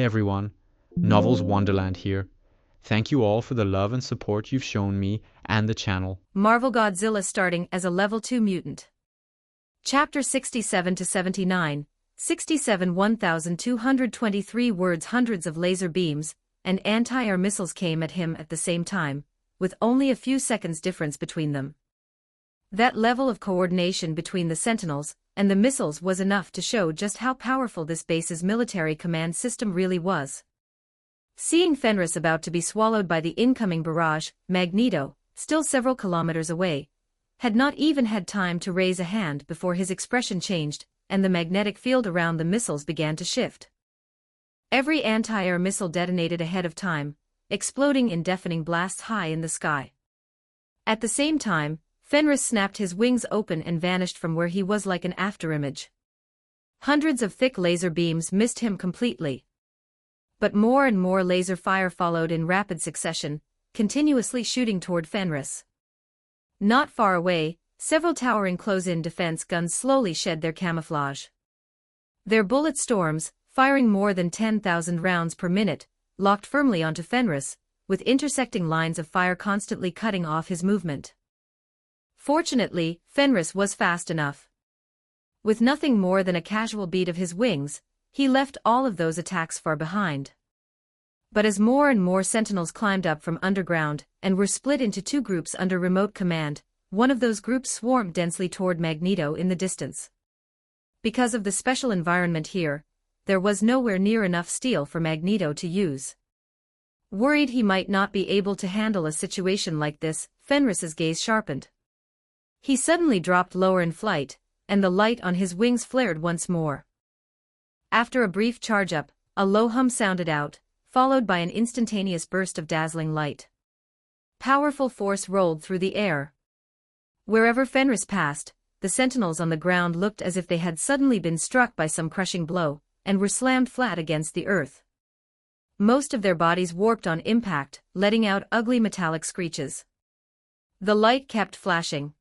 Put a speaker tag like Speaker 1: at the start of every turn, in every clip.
Speaker 1: everyone, Novels Wonderland here. Thank you all for the love and support you've shown me and the channel.
Speaker 2: MarvelGodzilla starting as a level 2 mutant. Chapter 67 to 79, 67 1223 words. Hundreds of laser beams and anti-air missiles came at him at the same time, with only a few seconds difference between them. That level of coordination between the Sentinels and the missiles was enough to show just how powerful this base's military command system really was. Seeing Fenris about to be swallowed by the incoming barrage, Magneto, still several kilometers away, had not even had time to raise a hand before his expression changed, and the magnetic field around the missiles began to shift. Every anti-air missile detonated ahead of time, exploding in deafening blasts high in the sky. At the same time, Fenris snapped his wings open and vanished from where he was like an afterimage. Hundreds of thick laser beams missed him completely. But more and more laser fire followed in rapid succession, continuously shooting toward Fenris. Not far away, several towering close-in defense guns slowly shed their camouflage. Their bullet storms, firing more than 10,000 rounds per minute, locked firmly onto Fenris, with intersecting lines of fire constantly cutting off his movement. Fortunately, Fenris was fast enough. With nothing more than a casual beat of his wings, he left all of those attacks far behind. But as more and more Sentinels climbed up from underground and were split into two groups under remote command, one of those groups swarmed densely toward Magneto in the distance. Because of the special environment here, there was nowhere near enough steel for Magneto to use. Worried he might not be able to handle a situation like this, Fenris's gaze sharpened. He suddenly dropped lower in flight, and the light on his wings flared once more. After a brief charge-up, a low hum sounded out, followed by an instantaneous burst of dazzling light. Powerful force rolled through the air. Wherever Fenris passed, the Sentinels on the ground looked as if they had suddenly been struck by some crushing blow, and were slammed flat against the earth. Most of their bodies warped on impact, letting out ugly metallic screeches. The light kept flashing.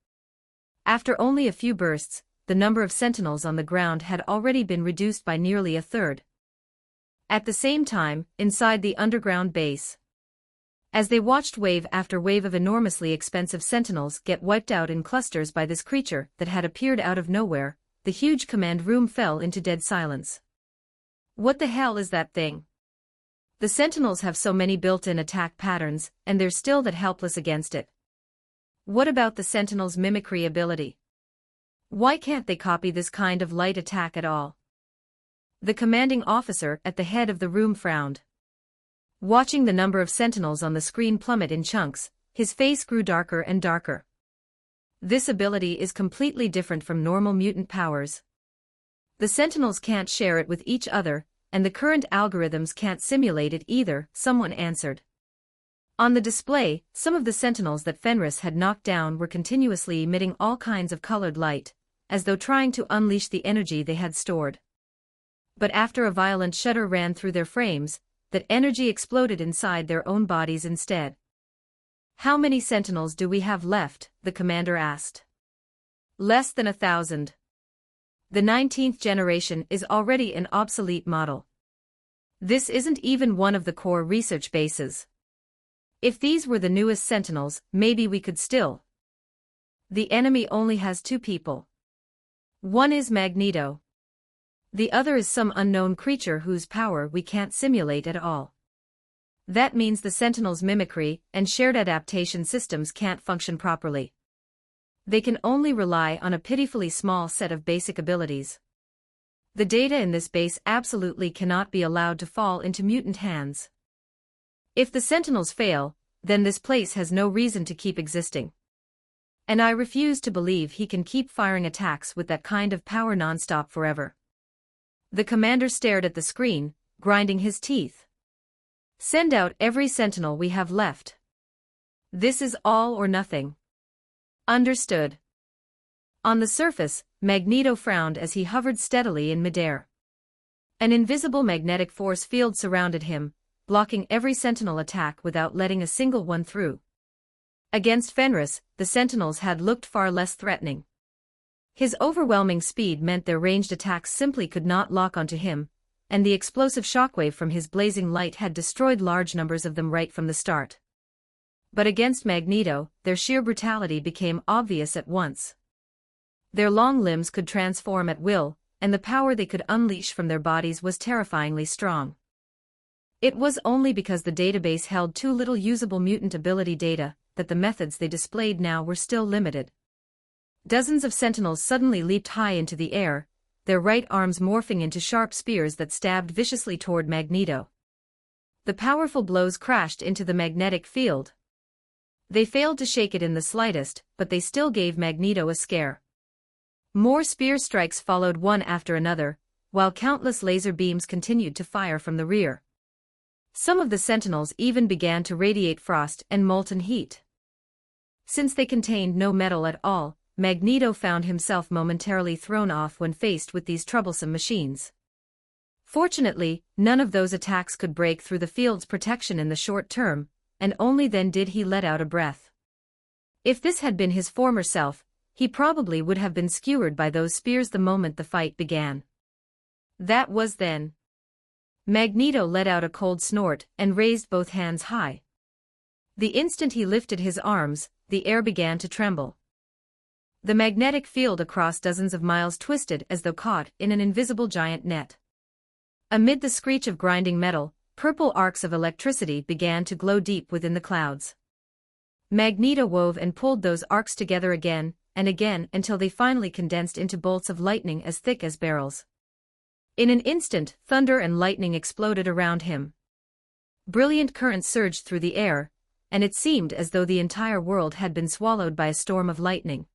Speaker 2: After only a few bursts, the number of Sentinels on the ground had already been reduced by nearly a third. At the same time, inside the underground base, as they watched wave after wave of enormously expensive Sentinels get wiped out in clusters by this creature that had appeared out of nowhere, the huge command room fell into dead silence. What the hell is that thing? The Sentinels have so many built-in attack patterns, and they're still that helpless against it. What about the Sentinels' mimicry ability? Why can't they copy this kind of light attack at all? The commanding officer at the head of the room frowned. Watching the number of Sentinels on the screen plummet in chunks, his face grew darker and darker. This ability is completely different from normal mutant powers. The Sentinels can't share it with each other, and the current algorithms can't simulate it either, someone answered. On the display, some of the Sentinels that Fenris had knocked down were continuously emitting all kinds of colored light, as though trying to unleash the energy they had stored. But after a violent shudder ran through their frames, that energy exploded inside their own bodies instead. "How many Sentinels do we have left?" the commander asked. "Less than 1,000. The 19th generation is already an obsolete model. This isn't even one of the core research bases. If these were the newest Sentinels, maybe we could still. The enemy only has two people. One is Magneto. The other is some unknown creature whose power we can't simulate at all. That means the Sentinels' mimicry and shared adaptation systems can't function properly. They can only rely on a pitifully small set of basic abilities. The data in this base absolutely cannot be allowed to fall into mutant hands. If the Sentinels fail, then this place has no reason to keep existing. And I refuse to believe he can keep firing attacks with that kind of power non-stop forever." The commander stared at the screen, grinding his teeth. "Send out every Sentinel we have left. This is all or nothing." "Understood." On the surface, Magneto frowned as he hovered steadily in midair. An invisible magnetic force field surrounded him, blocking every Sentinel attack without letting a single one through. Against Fenris, the Sentinels had looked far less threatening. His overwhelming speed meant their ranged attacks simply could not lock onto him, and the explosive shockwave from his blazing light had destroyed large numbers of them right from the start. But against Magneto, their sheer brutality became obvious at once. Their long limbs could transform at will, and the power they could unleash from their bodies was terrifyingly strong. It was only because the database held too little usable mutant ability data that the methods they displayed now were still limited. Dozens of sentinels suddenly leaped high into the air, their right arms morphing into sharp spears that stabbed viciously toward Magneto. The powerful blows crashed into the magnetic field. They failed to shake it in the slightest, but they still gave Magneto a scare. More spear strikes followed one after another, while countless laser beams continued to fire from the rear. Some of the sentinels even began to radiate frost and molten heat. Since they contained no metal at all, Magneto found himself momentarily thrown off when faced with these troublesome machines. Fortunately, none of those attacks could break through the field's protection in the short term, and only then did he let out a breath. If this had been his former self, he probably would have been skewered by those spears the moment the fight began. That was then. Magneto let out a cold snort and raised both hands high. The instant he lifted his arms, the air began to tremble. The magnetic field across dozens of miles twisted as though caught in an invisible giant net. Amid the screech of grinding metal, purple arcs of electricity began to glow deep within the clouds. Magneto wove and pulled those arcs together again and again until they finally condensed into bolts of lightning as thick as barrels. In an instant, thunder and lightning exploded around him. Brilliant currents surged through the air, and it seemed as though the entire world had been swallowed by a storm of lightning.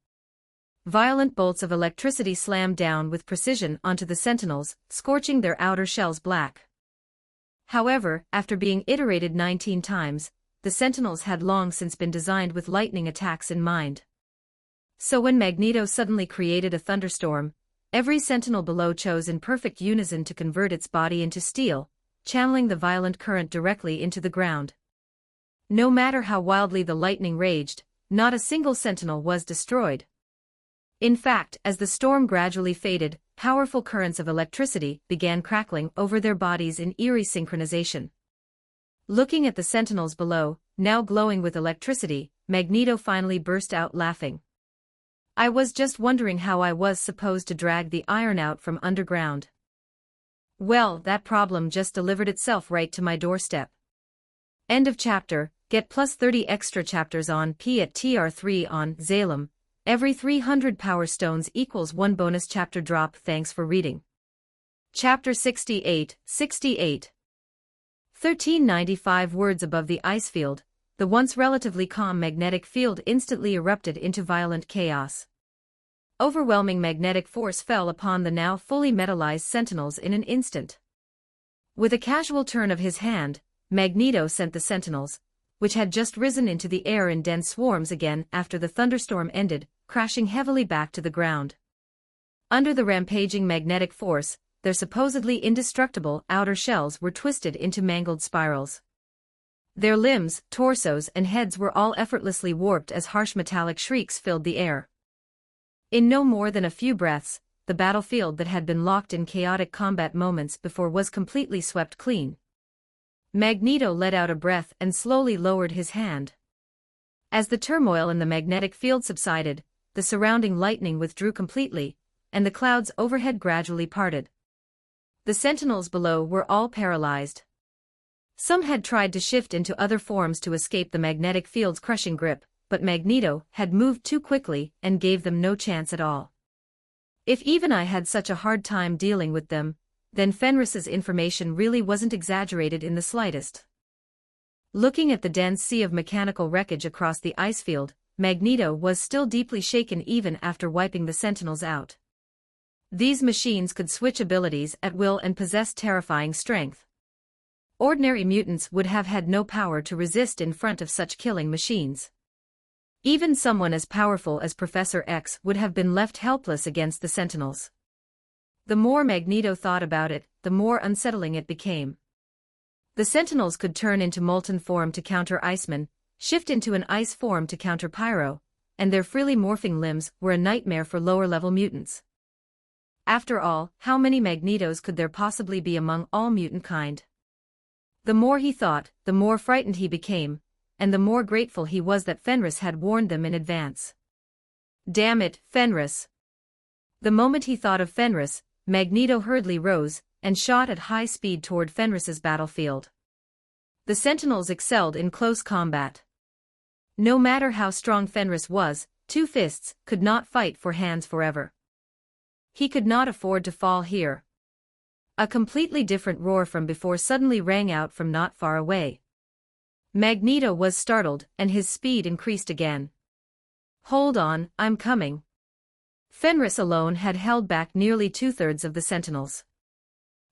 Speaker 2: Violent bolts of electricity slammed down with precision onto the sentinels, scorching their outer shells black. However, after being iterated 19 times, the sentinels had long since been designed with lightning attacks in mind. So when Magneto suddenly created a thunderstorm, every sentinel below chose in perfect unison to convert its body into steel, channeling the violent current directly into the ground. No matter how wildly the lightning raged, not a single sentinel was destroyed. In fact, as the storm gradually faded, powerful currents of electricity began crackling over their bodies in eerie synchronization. Looking at the sentinels below, now glowing with electricity, Magneto finally burst out laughing. I was just wondering how I was supposed to drag the iron out from underground. Well, that problem just delivered itself right to my doorstep. End of chapter. Get plus 30 extra chapters on P at TR3 on Zalem. Every 300 power stones equals 1 bonus chapter drop. Thanks for reading. Chapter 68, 68. 1395 words above the ice field, the once relatively calm magnetic field instantly erupted into violent chaos. Overwhelming magnetic force fell upon the now fully metallized sentinels in an instant. With a casual turn of his hand, Magneto sent the sentinels, which had just risen into the air in dense swarms again after the thunderstorm ended, crashing heavily back to the ground. Under the rampaging magnetic force, their supposedly indestructible outer shells were twisted into mangled spirals. Their limbs, torsos, and heads were all effortlessly warped as harsh metallic shrieks filled the air. In no more than a few breaths, the battlefield that had been locked in chaotic combat moments before was completely swept clean. Magneto let out a breath and slowly lowered his hand. As the turmoil in the magnetic field subsided, the surrounding lightning withdrew completely, and the clouds overhead gradually parted. The sentinels below were all paralyzed. Some had tried to shift into other forms to escape the magnetic field's crushing grip, but Magneto had moved too quickly and gave them no chance at all. If even I had such a hard time dealing with them, then Fenris's information really wasn't exaggerated in the slightest. Looking at the dense sea of mechanical wreckage across the ice field, Magneto was still deeply shaken even after wiping the sentinels out. These machines could switch abilities at will and possessed terrifying strength. Ordinary mutants would have had no power to resist in front of such killing machines. Even someone as powerful as Professor X would have been left helpless against the sentinels. The more Magneto thought about it, the more unsettling it became. The sentinels could turn into molten form to counter Iceman, shift into an ice form to counter Pyro, and their freely morphing limbs were a nightmare for lower-level mutants. After all, how many Magnetos could there possibly be among all mutant kind? The more he thought, the more frightened he became, and the more grateful he was that Fenris had warned them in advance. Damn it, Fenris! The moment he thought of Fenris, Magneto hurriedly rose and shot at high speed toward Fenris's battlefield. The Sentinels excelled in close combat. No matter how strong Fenris was, Two Fists could not fight for hands forever. He could not afford to fall here. A completely different roar from before suddenly rang out from not far away. Magneto was startled, and his speed increased again. Hold on, I'm coming. Fenris alone had held back nearly two-thirds of the Sentinels.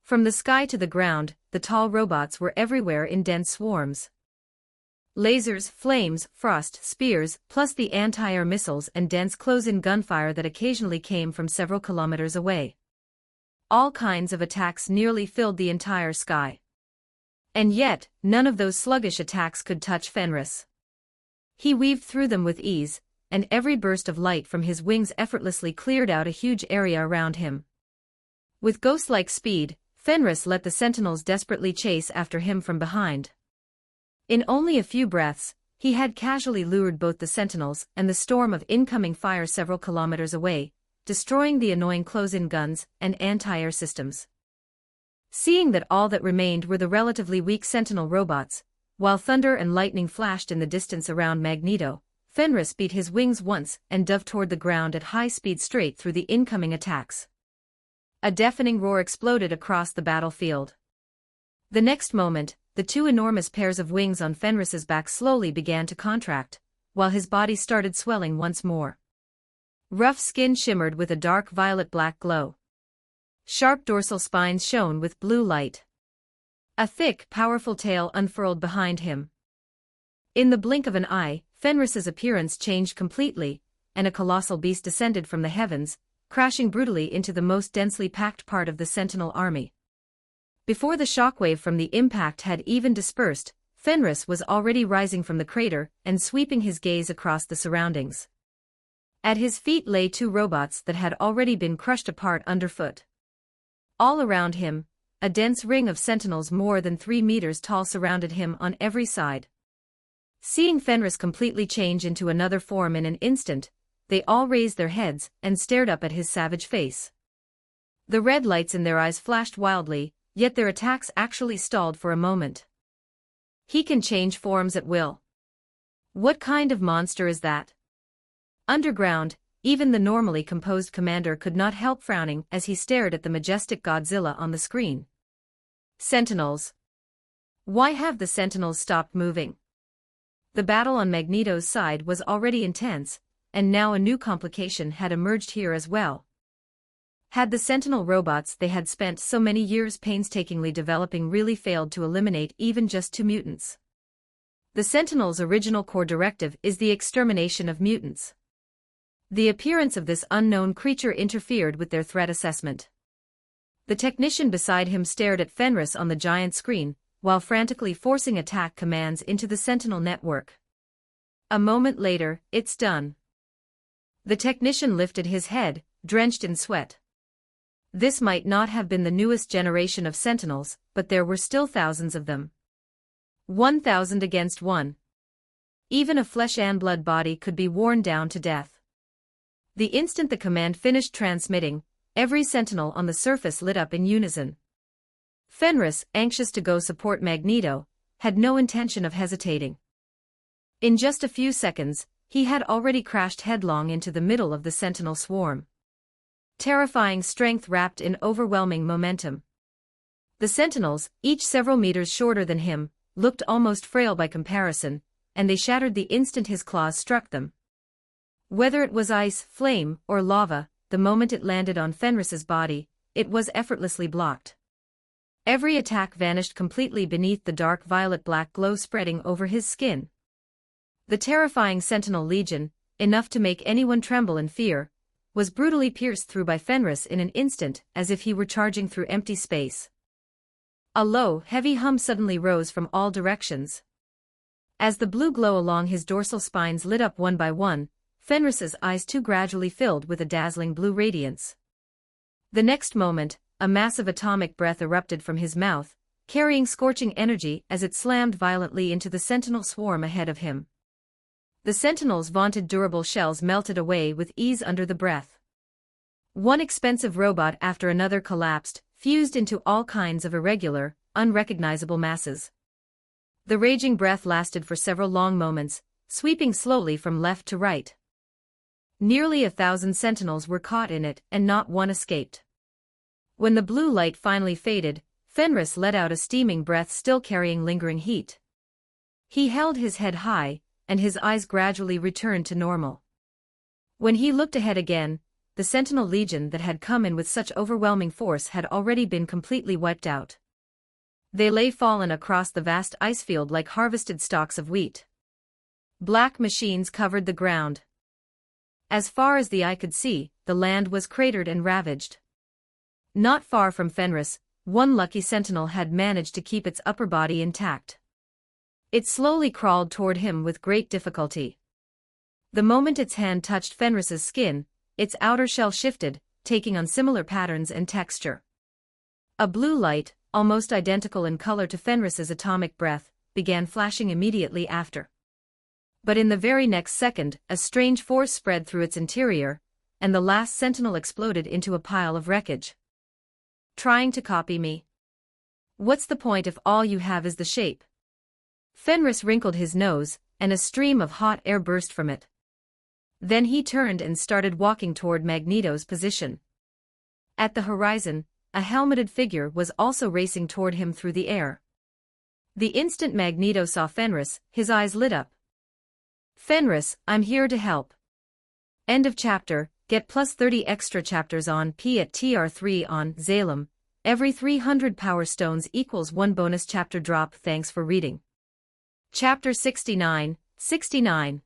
Speaker 2: From the sky to the ground, the tall robots were everywhere in dense swarms. Lasers, flames, frost, spears, plus the anti-air missiles and dense close-in gunfire that occasionally came from several kilometers away. All kinds of attacks nearly filled the entire sky. And yet, none of those sluggish attacks could touch Fenris. He weaved through them with ease, and every burst of light from his wings effortlessly cleared out a huge area around him. With ghost-like speed, Fenris let the Sentinels desperately chase after him from behind. In only a few breaths, he had casually lured both the Sentinels and the storm of incoming fire several kilometers away, destroying the annoying close-in guns and anti-air systems. Seeing that all that remained were the relatively weak Sentinel robots, while thunder and lightning flashed in the distance around Magneto, Fenris beat his wings once and dove toward the ground at high speed straight through the incoming attacks. A deafening roar exploded across the battlefield. The next moment, the two enormous pairs of wings on Fenris's back slowly began to contract, while his body started swelling once more. Rough skin shimmered with a dark violet-black glow. Sharp dorsal spines shone with blue light. A thick, powerful tail unfurled behind him. In the blink of an eye, Fenris's appearance changed completely, and a colossal beast descended from the heavens, crashing brutally into the most densely packed part of the Sentinel army. Before the shockwave from the impact had even dispersed, Fenris was already rising from the crater and sweeping his gaze across the surroundings. At his feet lay two robots that had already been crushed apart underfoot. All around him, a dense ring of Sentinels more than 3 meters tall surrounded him on every side. Seeing Fenris completely change into another form in an instant, they all raised their heads and stared up at his savage face. The red lights in their eyes flashed wildly, yet their attacks actually stalled for a moment. He can change forms at will. What kind of monster is that? Underground, even the normally composed commander could not help frowning as he stared at the majestic Godzilla on the screen. Sentinels. Why have the Sentinels stopped moving? The battle on Magneto's side was already intense, and now a new complication had emerged here as well. Had the Sentinel robots they had spent so many years painstakingly developing really failed to eliminate even just 2 mutants? The Sentinel's original core directive is the extermination of mutants. The appearance of this unknown creature interfered with their threat assessment. The technician beside him stared at Fenris on the giant screen, while frantically forcing attack commands into the Sentinel network. A moment later, it's done. The technician lifted his head, drenched in sweat. This might not have been the newest generation of Sentinels, but there were still thousands of them. 1,000 against 1. Even a flesh and blood body could be worn down to death. The instant the command finished transmitting, every Sentinel on the surface lit up in unison. Fenris, anxious to go support Magneto, had no intention of hesitating. In just a few seconds, he had already crashed headlong into the middle of the Sentinel swarm. Terrifying strength wrapped in overwhelming momentum. The Sentinels, each several meters shorter than him, looked almost frail by comparison, and they shattered the instant his claws struck them. Whether it was ice, flame, or lava, the moment it landed on Fenris's body, it was effortlessly blocked. Every attack vanished completely beneath the dark violet-black glow spreading over his skin. The terrifying Sentinel Legion, enough to make anyone tremble in fear, was brutally pierced through by Fenris in an instant as if he were charging through empty space. A low, heavy hum suddenly rose from all directions. As the blue glow along his dorsal spines lit up one by one, Fenris's eyes too gradually filled with a dazzling blue radiance. The next moment, a massive atomic breath erupted from his mouth, carrying scorching energy as it slammed violently into the sentinel swarm ahead of him. The sentinel's vaunted durable shells melted away with ease under the breath. One expensive robot after another collapsed, fused into all kinds of irregular, unrecognizable masses. The raging breath lasted for several long moments, sweeping slowly from left to right. Nearly 1,000 sentinels were caught in it, and not one escaped. When the blue light finally faded, Fenris let out a steaming breath still carrying lingering heat. He held his head high, and his eyes gradually returned to normal. When he looked ahead again, the Sentinel Legion that had come in with such overwhelming force had already been completely wiped out. They lay fallen across the vast ice field like harvested stalks of wheat. Black machines covered the ground. As far as the eye could see, the land was cratered and ravaged. Not far from Fenris, one lucky sentinel had managed to keep its upper body intact. It slowly crawled toward him with great difficulty. The moment its hand touched Fenris's skin, its outer shell shifted, taking on similar patterns and texture. A blue light, almost identical in color to Fenris's atomic breath, began flashing immediately after. But in the very next second, a strange force spread through its interior, and the last sentinel exploded into a pile of wreckage. Trying to copy me? What's the point if all you have is the shape? Fenris wrinkled his nose, and a stream of hot air burst from it. Then he turned and started walking toward Magneto's position. At the horizon, a helmeted figure was also racing toward him through the air. The instant Magneto saw Fenris, his eyes lit up. Fenris, I'm here to help. End of chapter. Get plus 30 extra chapters on P at TR3 on Zalem. Every 300 power stones equals 1 bonus chapter drop. Thanks for reading. Chapter 69, 69.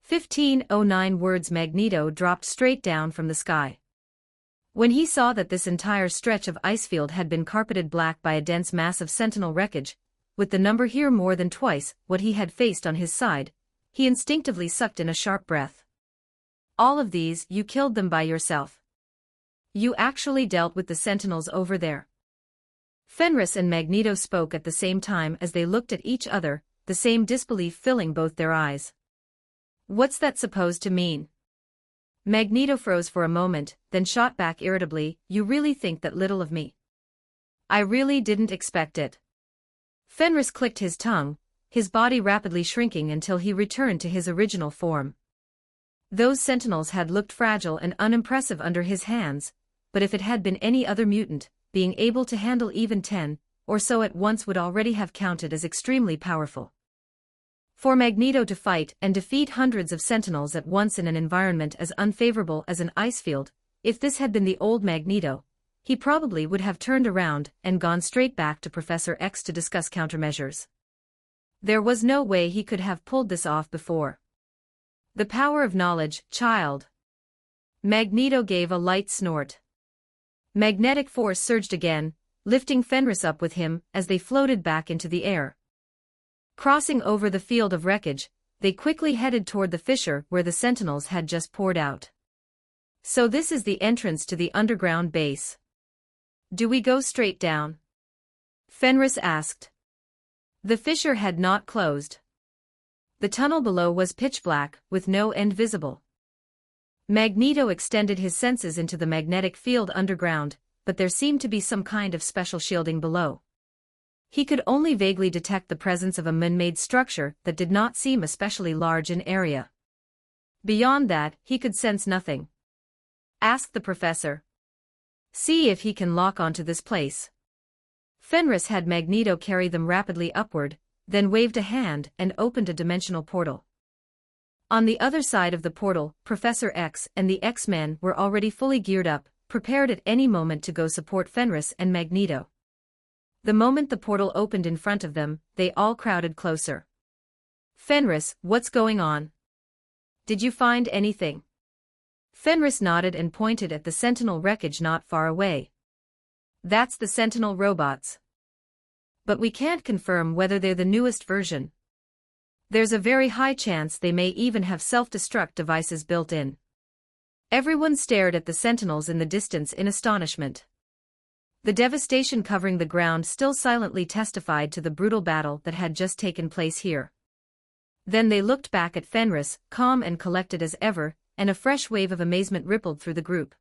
Speaker 2: 1509 words. Magneto dropped straight down from the sky. When he saw that this entire stretch of icefield had been carpeted black by a dense mass of sentinel wreckage, with the number here more than twice what he had faced on his side, he instinctively sucked in a sharp breath. All of these, you killed them by yourself. You actually dealt with the sentinels over there. Fenris and Magneto spoke at the same time as they looked at each other, the same disbelief filling both their eyes. What's that supposed to mean? Magneto froze for a moment, then shot back irritably, you really think that little of me? I really didn't expect it. Fenris clicked his tongue, his body rapidly shrinking until he returned to his original form. Those sentinels had looked fragile and unimpressive under his hands, but if it had been any other mutant, being able to handle even 10 or so at once would already have counted as extremely powerful. For Magneto to fight and defeat hundreds of sentinels at once in an environment as unfavorable as an icefield, if this had been the old Magneto, he probably would have turned around and gone straight back to Professor X to discuss countermeasures. There was no way he could have pulled this off before. The power of knowledge, child. Magneto gave a light snort. Magnetic force surged again, lifting Fenris up with him as they floated back into the air. Crossing over the field of wreckage, they quickly headed toward the fissure where the sentinels had just poured out. So this is the entrance to the underground base. Do we go straight down? Fenris asked. The fissure had not closed. The tunnel below was pitch black, with no end visible. Magneto extended his senses into the magnetic field underground, but there seemed to be some kind of special shielding below. He could only vaguely detect the presence of a man-made structure that did not seem especially large in area. Beyond that, he could sense nothing. Ask the professor. See if he can lock onto this place. Fenris had Magneto carry them rapidly upward, then waved a hand and opened a dimensional portal. On the other side of the portal, Professor X and the X-Men were already fully geared up, prepared at any moment to go support Fenris and Magneto. The moment the portal opened in front of them, they all crowded closer. Fenris, what's going on? Did you find anything? Fenris nodded and pointed at the Sentinel wreckage not far away. That's the Sentinel robots. But we can't confirm whether they're the newest version. There's a very high chance they may even have self-destruct devices built in. Everyone stared at the sentinels in the distance in astonishment. The devastation covering the ground still silently testified to the brutal battle that had just taken place here. Then they looked back at Fenris, calm and collected as ever, and a fresh wave of amazement rippled through the group.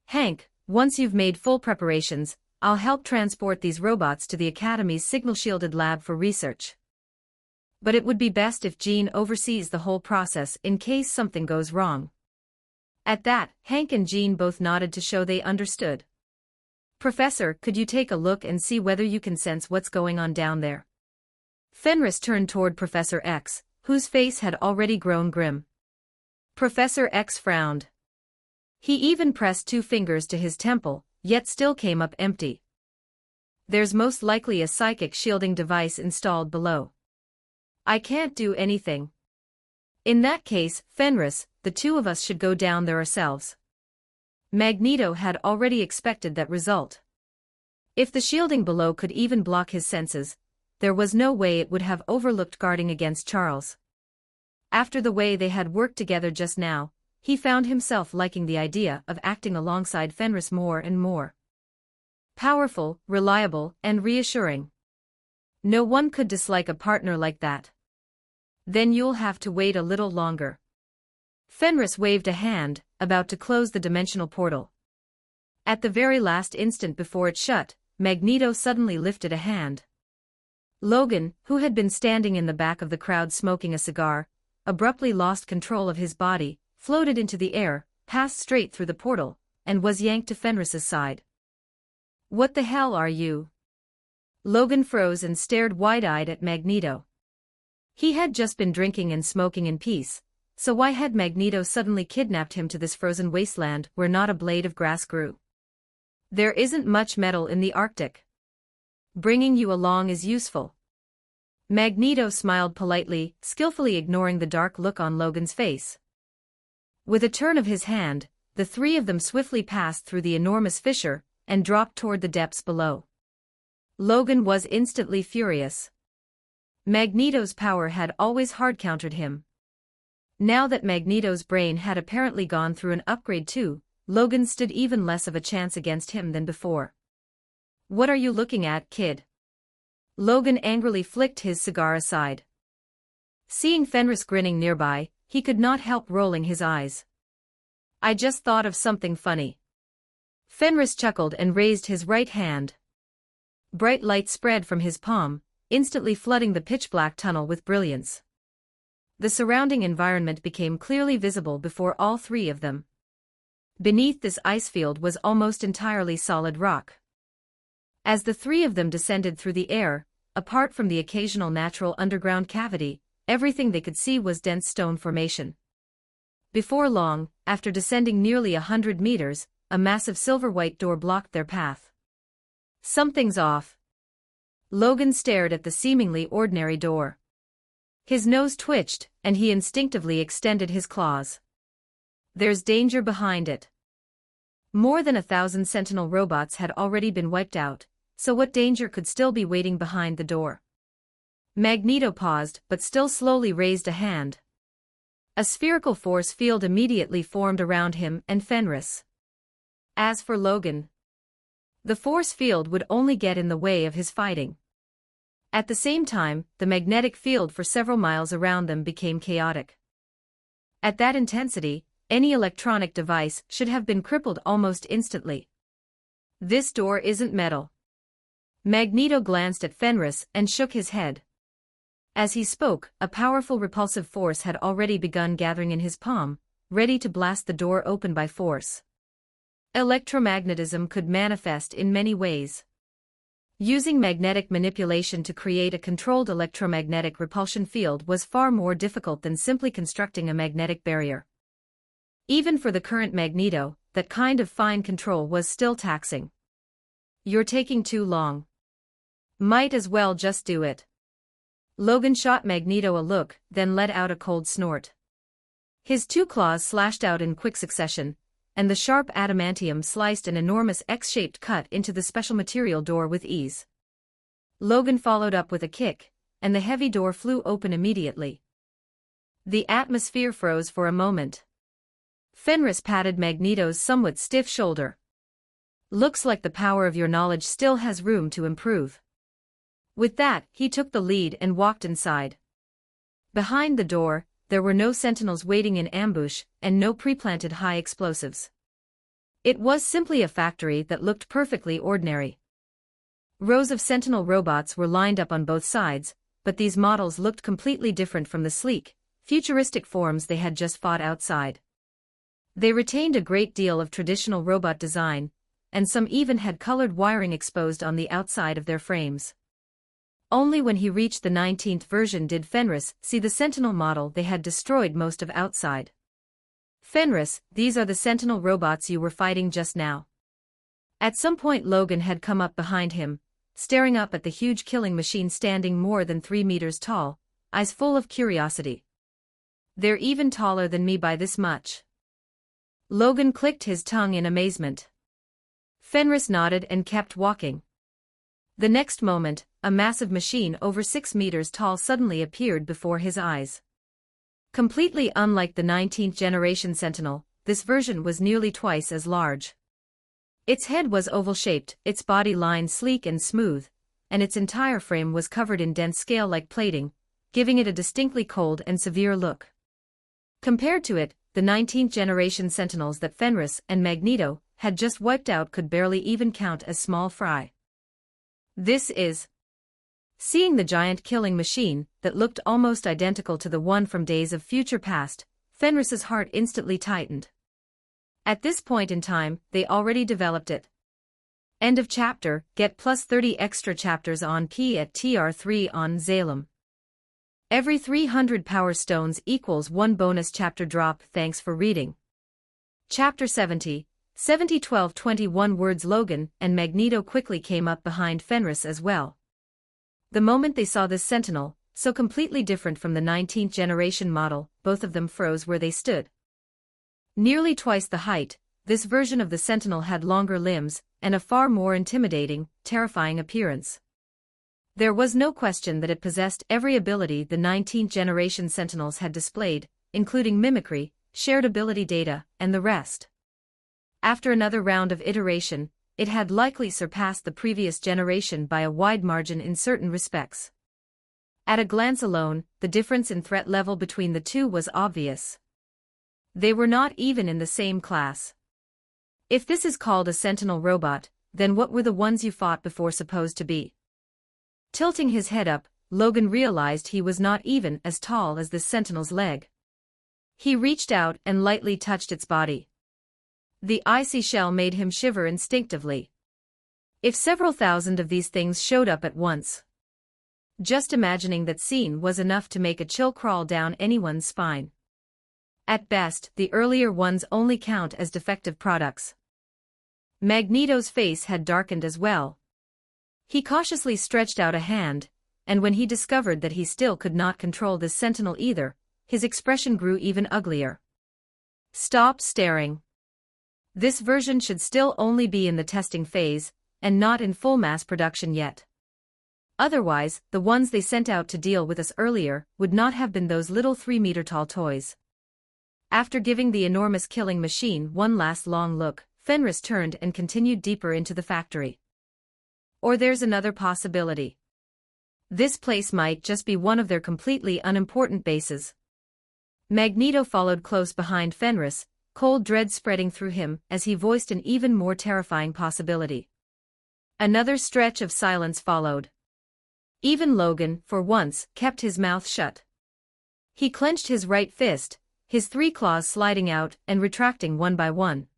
Speaker 2: "Hank, once you've made full preparations, I'll help transport these robots to the Academy's signal-shielded lab for research. But it would be best if Jean oversees the whole process in case something goes wrong." At that, Hank and Jean both nodded to show they understood. "Professor, could you take a look and see whether you can sense what's going on down there?" Fenris turned toward Professor X, whose face had already grown grim. Professor X frowned. He even pressed 2 fingers to his temple, yet still came up empty. "There's most likely a psychic shielding device installed below. I can't do anything." "In that case, Fenris, the 2 of us should go down there ourselves." Magneto had already expected that result. If the shielding below could even block his senses, there was no way it would have overlooked guarding against Charles. After the way they had worked together just now, he found himself liking the idea of acting alongside Fenris more and more. Powerful, reliable, and reassuring. No one could dislike a partner like that. "Then you'll have to wait a little longer." Fenris waved a hand, about to close the dimensional portal. At the very last instant before it shut, Magneto suddenly lifted a hand. Logan, who had been standing in the back of the crowd smoking a cigar, abruptly lost control of his body, floated into the air, passed straight through the portal, and was yanked to Fenris's side. "What the hell are you?" Logan froze and stared wide-eyed at Magneto. He had just been drinking and smoking in peace, so why had Magneto suddenly kidnapped him to this frozen wasteland where not a blade of grass grew? "There isn't much metal in the Arctic. Bringing you along is useful." Magneto smiled politely, skillfully ignoring the dark look on Logan's face. With a turn of his hand, the 3 of them swiftly passed through the enormous fissure and dropped toward the depths below. Logan was instantly furious. Magneto's power had always hard-countered him. Now that Magneto's brain had apparently gone through an upgrade too, Logan stood even less of a chance against him than before. "What are you looking at, kid?" Logan angrily flicked his cigar aside. Seeing Fenris grinning nearby, he could not help rolling his eyes. "I just thought of something funny." Fenris chuckled and raised his right hand. Bright light spread from his palm, instantly flooding the pitch-black tunnel with brilliance. The surrounding environment became clearly visible before all 3 of them. Beneath this ice field was almost entirely solid rock. As the 3 of them descended through the air, apart from the occasional natural underground cavity, everything they could see was dense stone formation. Before long, after descending nearly 100 meters, a massive silver-white door blocked their path. "Something's off." Logan stared at the seemingly ordinary door. His nose twitched, and he instinctively extended his claws. "There's danger behind it." More than 1,000 Sentinel robots had already been wiped out, so what danger could still be waiting behind the door? Magneto paused but still slowly raised a hand. A spherical force field immediately formed around him and Fenris. As for Logan, the force field would only get in the way of his fighting. At the same time, the magnetic field for several miles around them became chaotic. At that intensity, any electronic device should have been crippled almost instantly. "This door isn't metal." Magneto glanced at Fenris and shook his head. As he spoke, a powerful repulsive force had already begun gathering in his palm, ready to blast the door open by force. Electromagnetism could manifest in many ways. Using magnetic manipulation to create a controlled electromagnetic repulsion field was far more difficult than simply constructing a magnetic barrier. Even for the current Magneto, that kind of fine control was still taxing. "You're taking too long. Might as well just do it." Logan shot Magneto a look, then let out a cold snort. His 2 claws slashed out in quick succession, and the sharp adamantium sliced an enormous X-shaped cut into the special material door with ease. Logan followed up with a kick, and the heavy door flew open immediately. The atmosphere froze for a moment. Fenris patted Magneto's somewhat stiff shoulder. "Looks like the power of your knowledge still has room to improve." With that, he took the lead and walked inside. Behind the door, there were no sentinels waiting in ambush, and no pre-planted high explosives. It was simply a factory that looked perfectly ordinary. Rows of sentinel robots were lined up on both sides, but these models looked completely different from the sleek, futuristic forms they had just fought outside. They retained a great deal of traditional robot design, and some even had colored wiring exposed on the outside of their frames. Only when he reached the 19th version did Fenris see the Sentinel model they had destroyed most of outside. "Fenris, these are the Sentinel robots you were fighting just now." At some point Logan had come up behind him, staring up at the huge killing machine standing more than 3 meters tall, eyes full of curiosity. "They're even taller than me by this much." Logan clicked his tongue in amazement. Fenris nodded and kept walking. The next moment, a massive machine over 6 meters tall suddenly appeared before his eyes. Completely unlike the 19th generation Sentinel, this version was nearly twice as large. Its head was oval-shaped, its body line sleek and smooth, and its entire frame was covered in dense scale-like plating, giving it a distinctly cold and severe look. Compared to it, the 19th generation Sentinels that Fenris and Magneto had just wiped out could barely even count as small fry. This is... Seeing the giant killing machine that looked almost identical to the one from Days of Future Past, Fenris's heart instantly tightened. At this point in time, they already developed it. End of chapter. Get plus 30 extra chapters on P at TR3 on Zalem. Every 300 power stones equals 1 bonus chapter drop. Thanks for reading. Chapter 70, 12-21 words. Logan and Magneto quickly came up behind Fenris as well. The moment they saw this Sentinel, so completely different from the 19th generation model, both of them froze where they stood. Nearly twice the height, this version of the Sentinel had longer limbs, and a far more intimidating, terrifying appearance. There was no question that it possessed every ability the 19th generation Sentinels had displayed, including mimicry, shared ability data, and the rest. After another round of iteration, it had likely surpassed the previous generation by a wide margin in certain respects. At a glance alone, the difference in threat level between the two was obvious. They were not even in the same class. If this is called a Sentinel robot, then what were the ones you fought before supposed to be? Tilting his head up, Logan realized he was not even as tall as this Sentinel's leg. He reached out and lightly touched its body. The icy shell made him shiver instinctively. If several thousand of these things showed up at once. Just imagining that scene was enough to make a chill crawl down anyone's spine. At best, the earlier ones only count as defective products. Magneto's face had darkened as well. He cautiously stretched out a hand, and when he discovered that he still could not control this Sentinel either, his expression grew even uglier. "Stop staring. This version should still only be in the testing phase, and not in full mass production yet. Otherwise, the ones they sent out to deal with us earlier would not have been those little 3-meter-tall toys." After giving the enormous killing machine one last long look, Fenris turned and continued deeper into the factory. Or there's another possibility. This place might just be one of their completely unimportant bases. Magneto followed close behind Fenris, cold dread spreading through him as he voiced an even more terrifying possibility. Another stretch of silence followed. Even Logan, for once, kept his mouth shut. He clenched his right fist, his 3 claws sliding out and retracting one by one.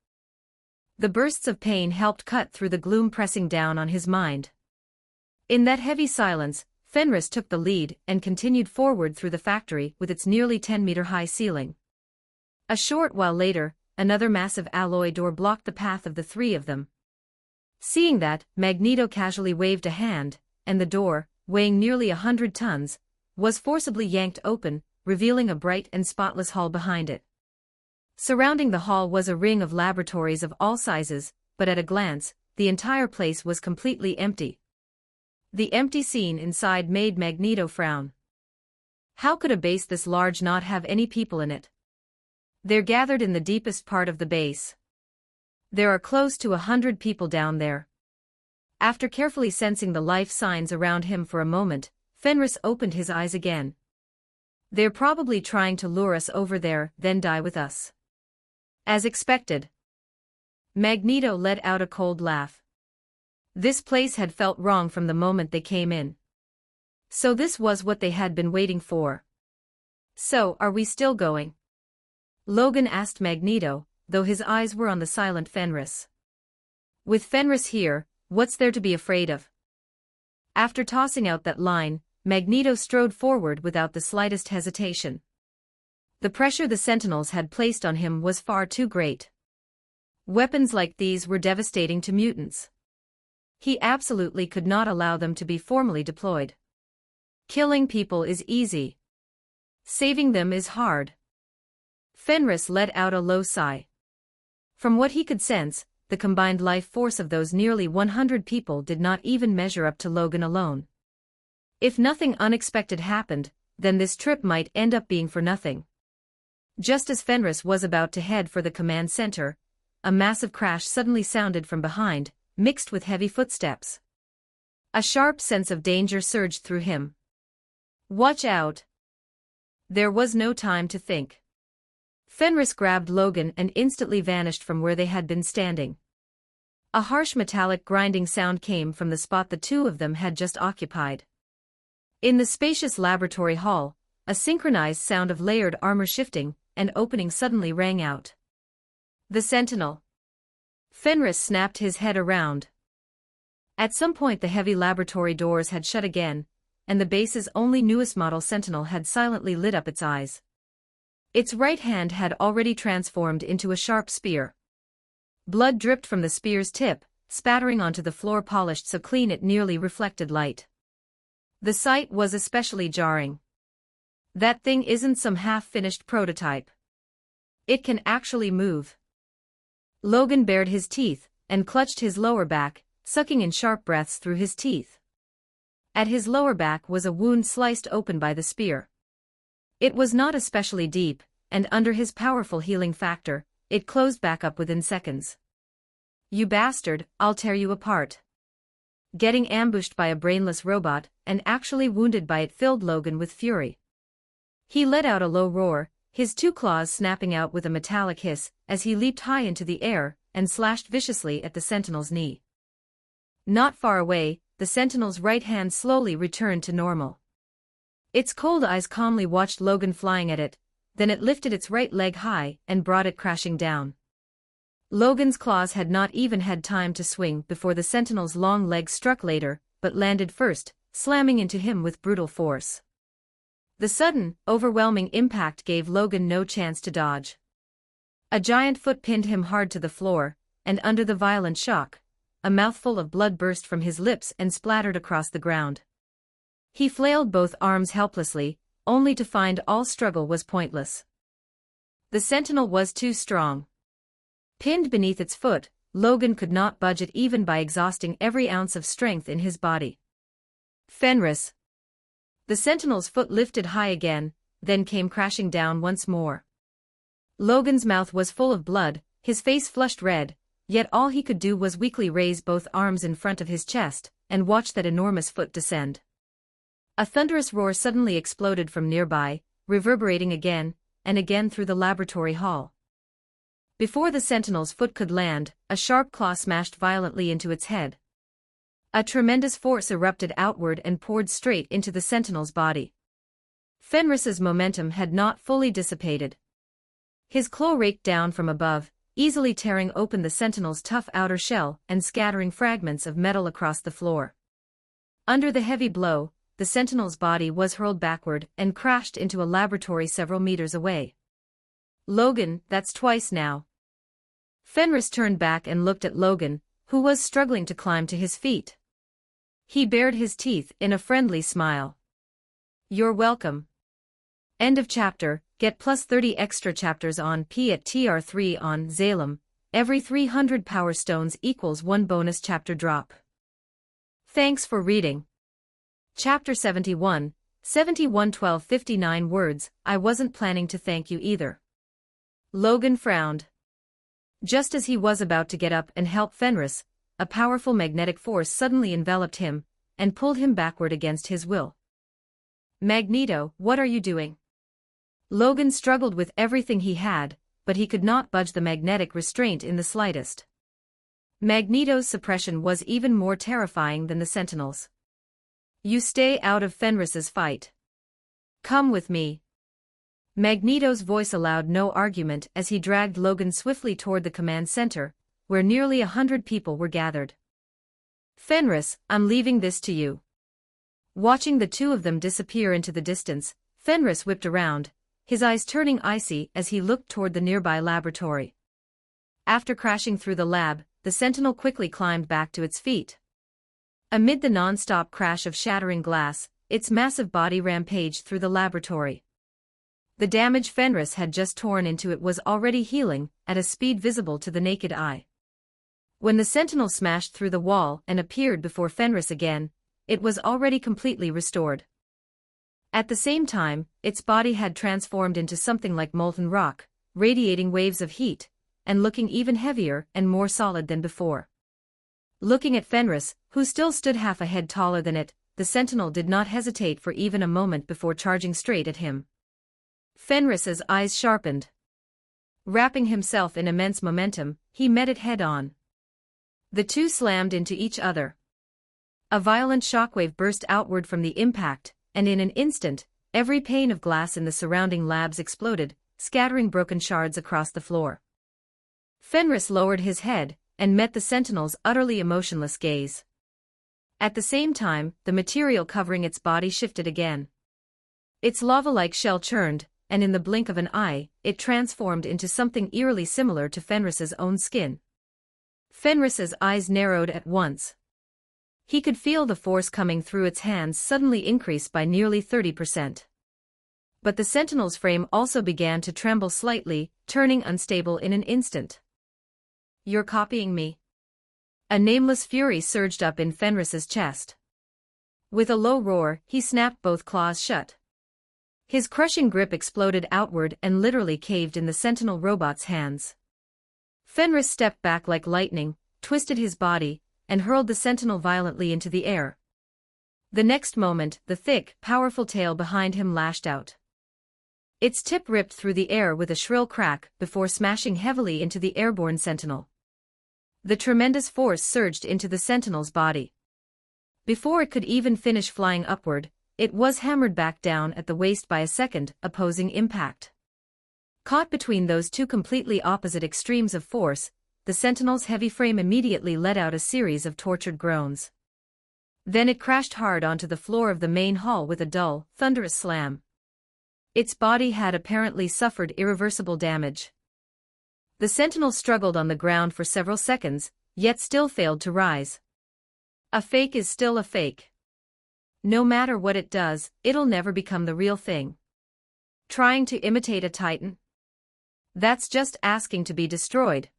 Speaker 2: The bursts of pain helped cut through the gloom pressing down on his mind. In that heavy silence, Fenris took the lead and continued forward through the factory with its nearly 10-meter-high ceiling. A short while later, another massive alloy door blocked the path of the 3 of them. Seeing that, Magneto casually waved a hand, and the door, weighing nearly 100 tons, was forcibly yanked open, revealing a bright and spotless hall behind it. Surrounding the hall was a ring of laboratories of all sizes, but at a glance, the entire place was completely empty. The empty scene inside made Magneto frown. How could a base this large not have any people in it? They're gathered in the deepest part of the base. There are close to 100 people down there. After carefully sensing the life signs around him for a moment, Fenris opened his eyes again. They're probably trying to lure us over there, then die with us. As expected. Magneto let out a cold laugh. This place had felt wrong from the moment they came in. So this was what they had been waiting for. So, are we still going? Logan asked Magneto, though his eyes were on the silent Fenris. With Fenris here, what's there to be afraid of? After tossing out that line, Magneto strode forward without the slightest hesitation. The pressure the Sentinels had placed on him was far too great. Weapons like these were devastating to mutants. He absolutely could not allow them to be formally deployed. Killing people is easy. Saving them is hard. Fenris let out a low sigh. From what he could sense, the combined life force of those nearly 100 people did not even measure up to Logan alone. If nothing unexpected happened, then this trip might end up being for nothing. Just as Fenris was about to head for the command center, a massive crash suddenly sounded from behind, mixed with heavy footsteps. A sharp sense of danger surged through him. Watch out! There was no time to think. Fenris grabbed Logan and instantly vanished from where they had been standing. A harsh metallic grinding sound came from the spot the two of them had just occupied. In the spacious laboratory hall, a synchronized sound of layered armor shifting and opening suddenly rang out. The Sentinel. Fenris snapped his head around. At some point the heavy laboratory doors had shut again, and the base's only newest model Sentinel had silently lit up its eyes. Its right hand had already transformed into a sharp spear. Blood dripped from the spear's tip, spattering onto the floor polished so clean it nearly reflected light. The sight was especially jarring. That thing isn't some half-finished prototype. It can actually move. Logan bared his teeth and clutched his lower back, sucking in sharp breaths through his teeth. At his lower back was a wound sliced open by the spear. It was not especially deep, and under his powerful healing factor, it closed back up within seconds. You bastard, I'll tear you apart. Getting ambushed by a brainless robot, and actually wounded by it filled Logan with fury. He let out a low roar, his two claws snapping out with a metallic hiss, as he leaped high into the air, and slashed viciously at the Sentinel's knee. Not far away, the Sentinel's right hand slowly returned to normal. Its cold eyes calmly watched Logan flying at it, then it lifted its right leg high and brought it crashing down. Logan's claws had not even had time to swing before the Sentinel's long legs struck later, but landed first, slamming into him with brutal force. The sudden, overwhelming impact gave Logan no chance to dodge. A giant foot pinned him hard to the floor, and under the violent shock, a mouthful of blood burst from his lips and splattered across the ground. He flailed both arms helplessly, only to find all struggle was pointless. The Sentinel was too strong. Pinned beneath its foot, Logan could not budge it even by exhausting every ounce of strength in his body. Fenris. The Sentinel's foot lifted high again, then came crashing down once more. Logan's mouth was full of blood, his face flushed red, yet all he could do was weakly raise both arms in front of his chest, and watch that enormous foot descend. A thunderous roar suddenly exploded from nearby, reverberating again and again through the laboratory hall. Before the Sentinel's foot could land, a sharp claw smashed violently into its head. A tremendous force erupted outward and poured straight into the Sentinel's body. Fenris's momentum had not fully dissipated. His claw raked down from above, easily tearing open the Sentinel's tough outer shell and scattering fragments of metal across the floor. Under the heavy blow, the Sentinel's body was hurled backward and crashed into a laboratory several meters away. Logan, that's twice now. Fenris turned back and looked at Logan, who was struggling to climb to his feet. He bared his teeth in a friendly smile. You're welcome. End of chapter. Get plus 30 extra chapters on P at TR3 on Zalem. Every 300 power stones equals 1 bonus chapter drop. Thanks for reading. Chapter 71, 71 12 59 words. I wasn't planning to thank you either. Logan frowned. Just as he was about to get up and help Fenris, a powerful magnetic force suddenly enveloped him and pulled him backward against his will. Magneto, what are you doing? Logan struggled with everything he had, but he could not budge the magnetic restraint in the slightest. Magneto's suppression was even more terrifying than the Sentinels. You stay out of Fenris's fight. Come with me. Magneto's voice allowed no argument as he dragged Logan swiftly toward the command center, where nearly 100 people were gathered. Fenris, I'm leaving this to you. Watching the two of them disappear into the distance, Fenris whipped around, his eyes turning icy as he looked toward the nearby laboratory. After crashing through the lab, the Sentinel quickly climbed back to its feet. Amid the non-stop crash of shattering glass, its massive body rampaged through the laboratory. The damage Fenris had just torn into it was already healing, at a speed visible to the naked eye. When the Sentinel smashed through the wall and appeared before Fenris again, it was already completely restored. At the same time, its body had transformed into something like molten rock, radiating waves of heat, and looking even heavier and more solid than before. Looking at Fenris, who still stood half a head taller than it, the Sentinel did not hesitate for even a moment before charging straight at him. Fenris's eyes sharpened. Wrapping himself in immense momentum, he met it head-on. The two slammed into each other. A violent shockwave burst outward from the impact, and in an instant, every pane of glass in the surrounding labs exploded, scattering broken shards across the floor. Fenris lowered his head and met the Sentinel's utterly emotionless gaze. At the same time, the material covering its body shifted again. Its lava-like shell churned, and in the blink of an eye, it transformed into something eerily similar to Fenris's own skin. Fenris's eyes narrowed at once. He could feel the force coming through its hands suddenly increase by nearly 30%. But the Sentinel's frame also began to tremble slightly, turning unstable in an instant. You're copying me. A nameless fury surged up in Fenris's chest. With a low roar, he snapped both claws shut. His crushing grip exploded outward and literally caved in the Sentinel robot's hands. Fenris stepped back like lightning, twisted his body, and hurled the Sentinel violently into the air. The next moment, the thick, powerful tail behind him lashed out. Its tip ripped through the air with a shrill crack before smashing heavily into the airborne Sentinel. The tremendous force surged into the Sentinel's body. Before it could even finish flying upward, it was hammered back down at the waist by a second, opposing impact. Caught between those two completely opposite extremes of force, the Sentinel's heavy frame immediately let out a series of tortured groans. Then it crashed hard onto the floor of the main hall with a dull, thunderous slam. Its body had apparently suffered irreversible damage. The Sentinel struggled on the ground for several seconds, yet still failed to rise. A fake is still a fake. No matter what it does, it'll never become the real thing. Trying to imitate a Titan? That's just asking to be destroyed.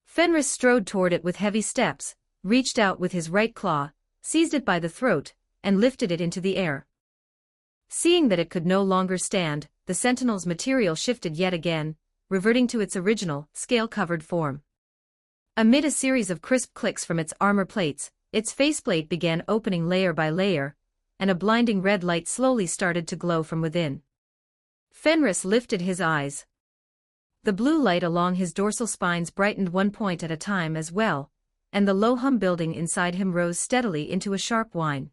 Speaker 2: Fenris strode toward it with heavy steps, reached out with his right claw, seized it by the throat, and lifted it into the air. Seeing that it could no longer stand, the Sentinel's material shifted yet again, reverting to its original, scale-covered form. Amid a series of crisp clicks from its armor plates, its faceplate began opening layer by layer, and a blinding red light slowly started to glow from within. Fenris lifted his eyes. The blue light along his dorsal spines brightened one point at a time as well, and the low-hum building inside him rose steadily into a sharp whine.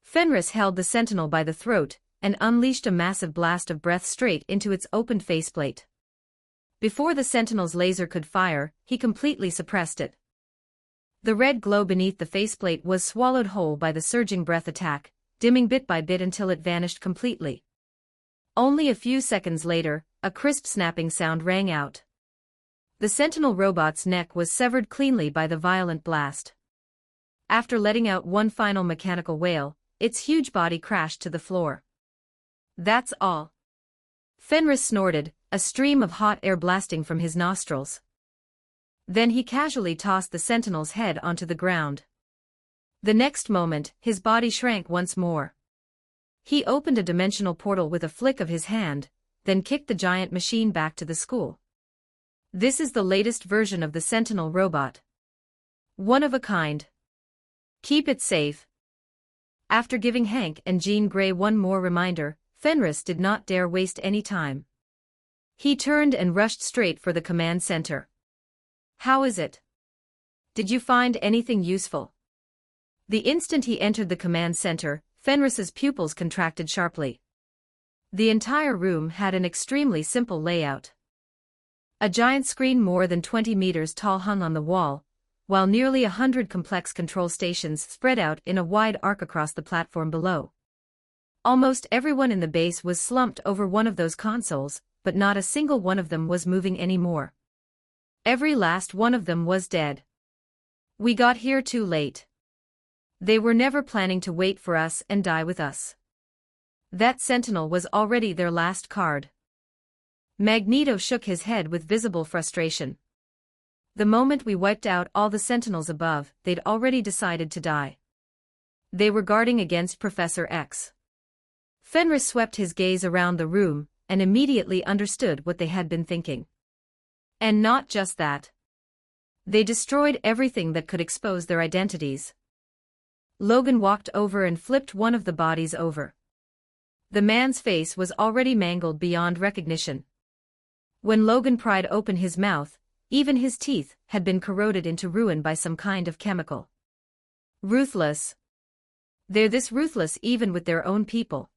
Speaker 2: Fenris held the Sentinel by the throat and unleashed a massive blast of breath straight into its opened faceplate. Before the Sentinel's laser could fire, he completely suppressed it. The red glow beneath the faceplate was swallowed whole by the surging breath attack, dimming bit by bit until it vanished completely. Only a few seconds later, a crisp snapping sound rang out. The Sentinel robot's neck was severed cleanly by the violent blast. After letting out one final mechanical wail, its huge body crashed to the floor. That's all. Fenris snorted, a stream of hot air blasting from his nostrils. Then he casually tossed the Sentinel's head onto the ground. The next moment, his body shrank once more. He opened a dimensional portal with a flick of his hand, then kicked the giant machine back to the school. This is the latest version of the Sentinel robot. One of a kind. Keep it safe. After giving Hank and Jean Grey one more reminder, Fenris did not dare waste any time. He turned and rushed straight for the command center. How is it? Did you find anything useful? The instant he entered the command center, Fenris's pupils contracted sharply. The entire room had an extremely simple layout. A giant screen more than 20 meters tall hung on the wall, while nearly 100 complex control stations spread out in a wide arc across the platform below. Almost everyone in the base was slumped over one of those consoles, but not a single one of them was moving anymore. Every last one of them was dead. We got here too late. They were never planning to wait for us and die with us. That Sentinel was already their last card. Magneto shook his head with visible frustration. The moment we wiped out all the Sentinels above, they'd already decided to die. They were guarding against Professor X. Fenris swept his gaze around the room, and immediately understood what they had been thinking. And not just that. They destroyed everything that could expose their identities. Logan walked over and flipped one of the bodies over. The man's face was already mangled beyond recognition. When Logan pried open his mouth, even his teeth had been corroded into ruin by some kind of chemical. Ruthless. They're this ruthless even with their own people.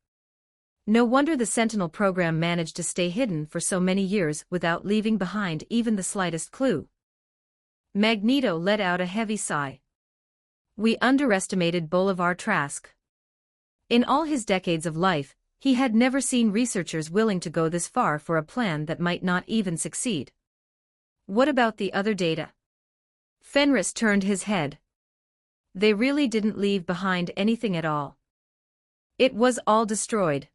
Speaker 2: No wonder the Sentinel program managed to stay hidden for so many years without leaving behind even the slightest clue. Magneto let out a heavy sigh. We underestimated Bolivar Trask. In all his decades of life, he had never seen researchers willing to go this far for a plan that might not even succeed. What about the other data? Fenris turned his head. They really didn't leave behind anything at all. It was all destroyed.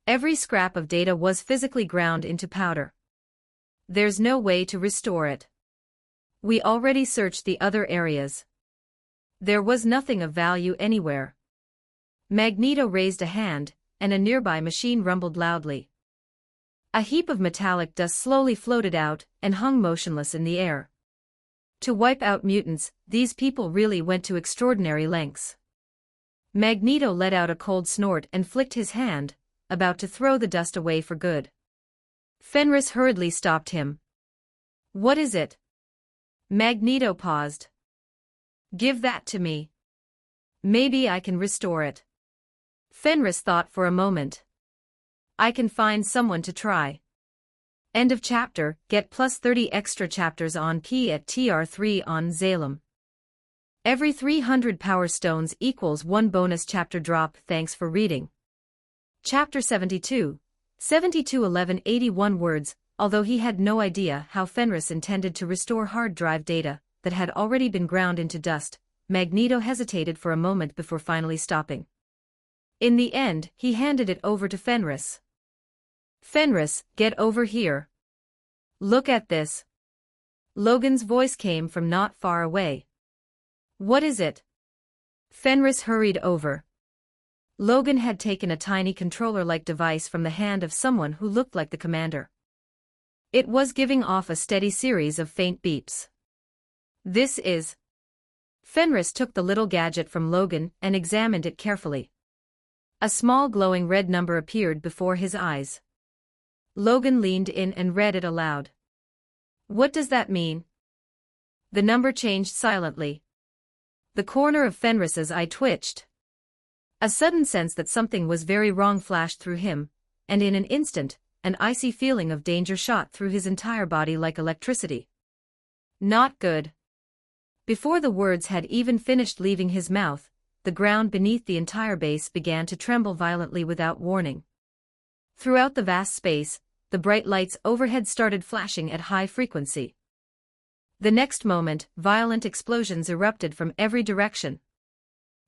Speaker 2: Every scrap of data was physically ground into powder. There's no way to restore it. We already searched the other areas. There was nothing of value anywhere. Magneto raised a hand, and a nearby machine rumbled loudly. A heap of metallic dust slowly floated out and hung motionless in the air. To wipe out mutants, these people really went to extraordinary lengths. Magneto let out a cold snort and flicked his hand, about to throw the dust away for good. Fenris hurriedly stopped him. What is it? Magneto paused. Give that to me. Maybe I can restore it. Fenris thought for a moment. I can find someone to try. End of chapter. Get plus 30 extra chapters on P at TR3 on Zalem. Every 300 power stones equals 1 bonus chapter drop. Thanks for reading. Chapter 72, 721181 words. Although he had no idea how Fenris intended to restore hard drive data that had already been ground into dust, Magneto hesitated for a moment before finally stopping. In the end, he handed it over to Fenris. Fenris, get over here. Look at this. Logan's voice came from not far away. What is it? Fenris hurried over. Logan had taken a tiny controller-like device from the hand of someone who looked like the commander. It was giving off a steady series of faint beeps. This is... Fenris took the little gadget from Logan and examined it carefully. A small glowing red number appeared before his eyes. Logan leaned in and read it aloud. What does that mean? The number changed silently. The corner of Fenris's eye twitched. A sudden sense that something was very wrong flashed through him, and in an instant, an icy feeling of danger shot through his entire body like electricity. Not good. Before the words had even finished leaving his mouth, the ground beneath the entire base began to tremble violently without warning. Throughout the vast space, the bright lights overhead started flashing at high frequency. The next moment, violent explosions erupted from every direction.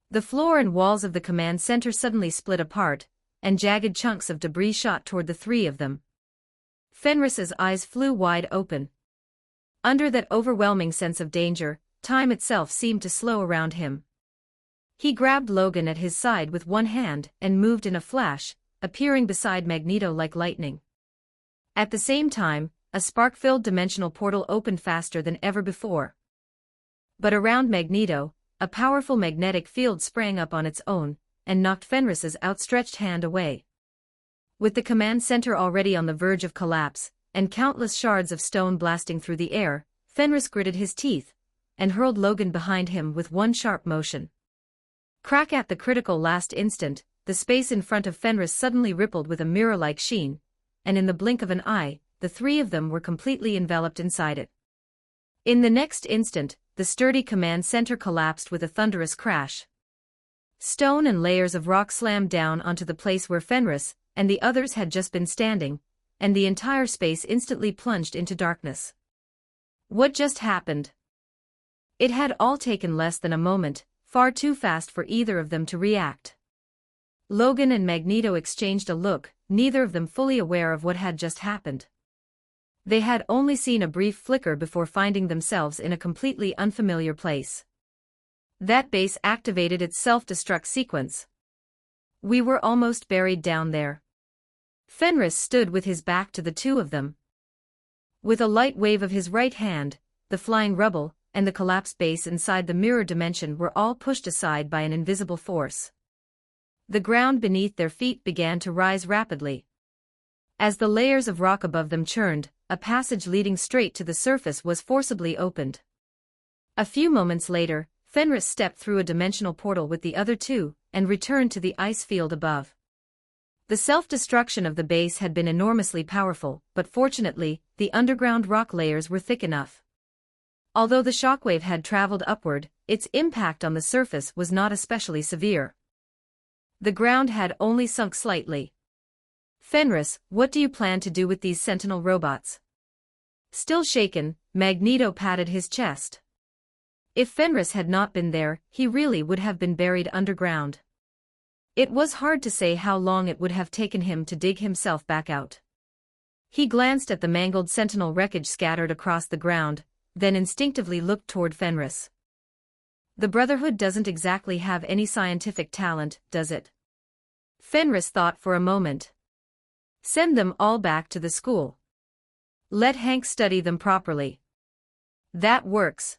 Speaker 2: The floor and walls of the command center suddenly split apart, and jagged chunks of debris shot toward the three of them. Fenris's eyes flew wide open. Under that overwhelming sense of danger, time itself seemed to slow around him. He grabbed Logan at his side with one hand and moved in a flash, appearing beside Magneto like lightning. At the same time, a spark-filled dimensional portal opened faster than ever before. But around Magneto, a powerful magnetic field sprang up on its own, and knocked Fenris's outstretched hand away. With the command center already on the verge of collapse, and countless shards of stone blasting through the air, Fenris gritted his teeth, and hurled Logan behind him with one sharp motion. Crack! At the critical last instant, the space in front of Fenris suddenly rippled with a mirror-like sheen, and in the blink of an eye, the three of them were completely enveloped inside it. In the next instant, the sturdy command center collapsed with a thunderous crash. Stone and layers of rock slammed down onto the place where Fenris and the others had just been standing, and the entire space instantly plunged into darkness. What just happened? It had all taken less than a moment, far too fast for either of them to react. Logan and Magneto exchanged a look, neither of them fully aware of what had just happened. They had only seen a brief flicker before finding themselves in a completely unfamiliar place. That base activated its self-destruct sequence. We were almost buried down there. Fenris stood with his back to the two of them. With a light wave of his right hand, the flying rubble and the collapsed base inside the mirror dimension were all pushed aside by an invisible force. The ground beneath their feet began to rise rapidly. As the layers of rock above them churned, a passage leading straight to the surface was forcibly opened. A few moments later, Fenris stepped through a dimensional portal with the other two, and returned to the ice field above. The self-destruction of the base had been enormously powerful, but fortunately, the underground rock layers were thick enough. Although the shockwave had traveled upward, its impact on the surface was not especially severe. The ground had only sunk slightly. Fenris, what do you plan to do with these Sentinel robots? Still shaken, Magneto patted his chest. If Fenris had not been there, he really would have been buried underground. It was hard to say how long it would have taken him to dig himself back out. He glanced at the mangled Sentinel wreckage scattered across the ground, then instinctively looked toward Fenris. The Brotherhood doesn't exactly have any scientific talent, does it? Fenris thought for a moment. Send them all back to the school. Let Hank study them properly. That works.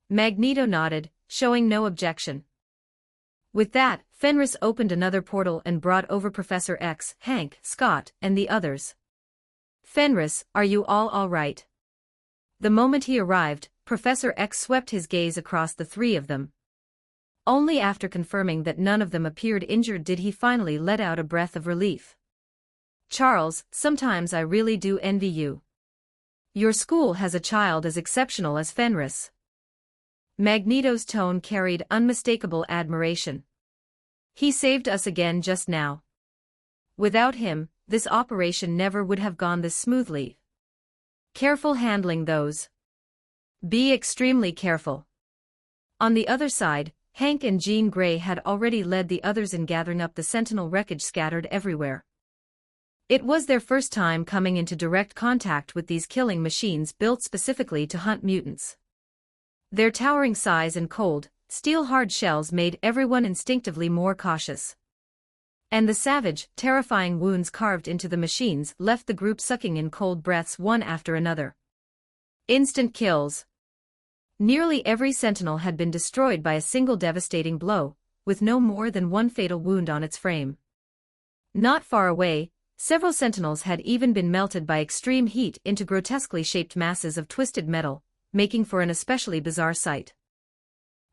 Speaker 2: Magneto nodded, showing no objection. With that, Fenris opened another portal and brought over Professor X, Hank, Scott, and the others. Fenris, are you all right? The moment he arrived, Professor X swept his gaze across the three of them. Only after confirming that none of them appeared injured did he finally let out a breath of relief. Charles, sometimes I really do envy you. Your school has a child as exceptional as Fenris. Magneto's tone carried unmistakable admiration. He saved us again just now. Without him, this operation never would have gone this smoothly. Careful handling those. Be extremely careful. On the other side, Hank and Jean Grey had already led the others in gathering up the Sentinel wreckage scattered everywhere. It was their first time coming into direct contact with these killing machines built specifically to hunt mutants. Their towering size and cold, steel-hard shells made everyone instinctively more cautious. And the savage, terrifying wounds carved into the machines left the group sucking in cold breaths one after another. Instant kills. Nearly every Sentinel had been destroyed by a single devastating blow, with no more than one fatal wound on its frame. Not far away, several Sentinels had even been melted by extreme heat into grotesquely shaped masses of twisted metal, making for an especially bizarre sight.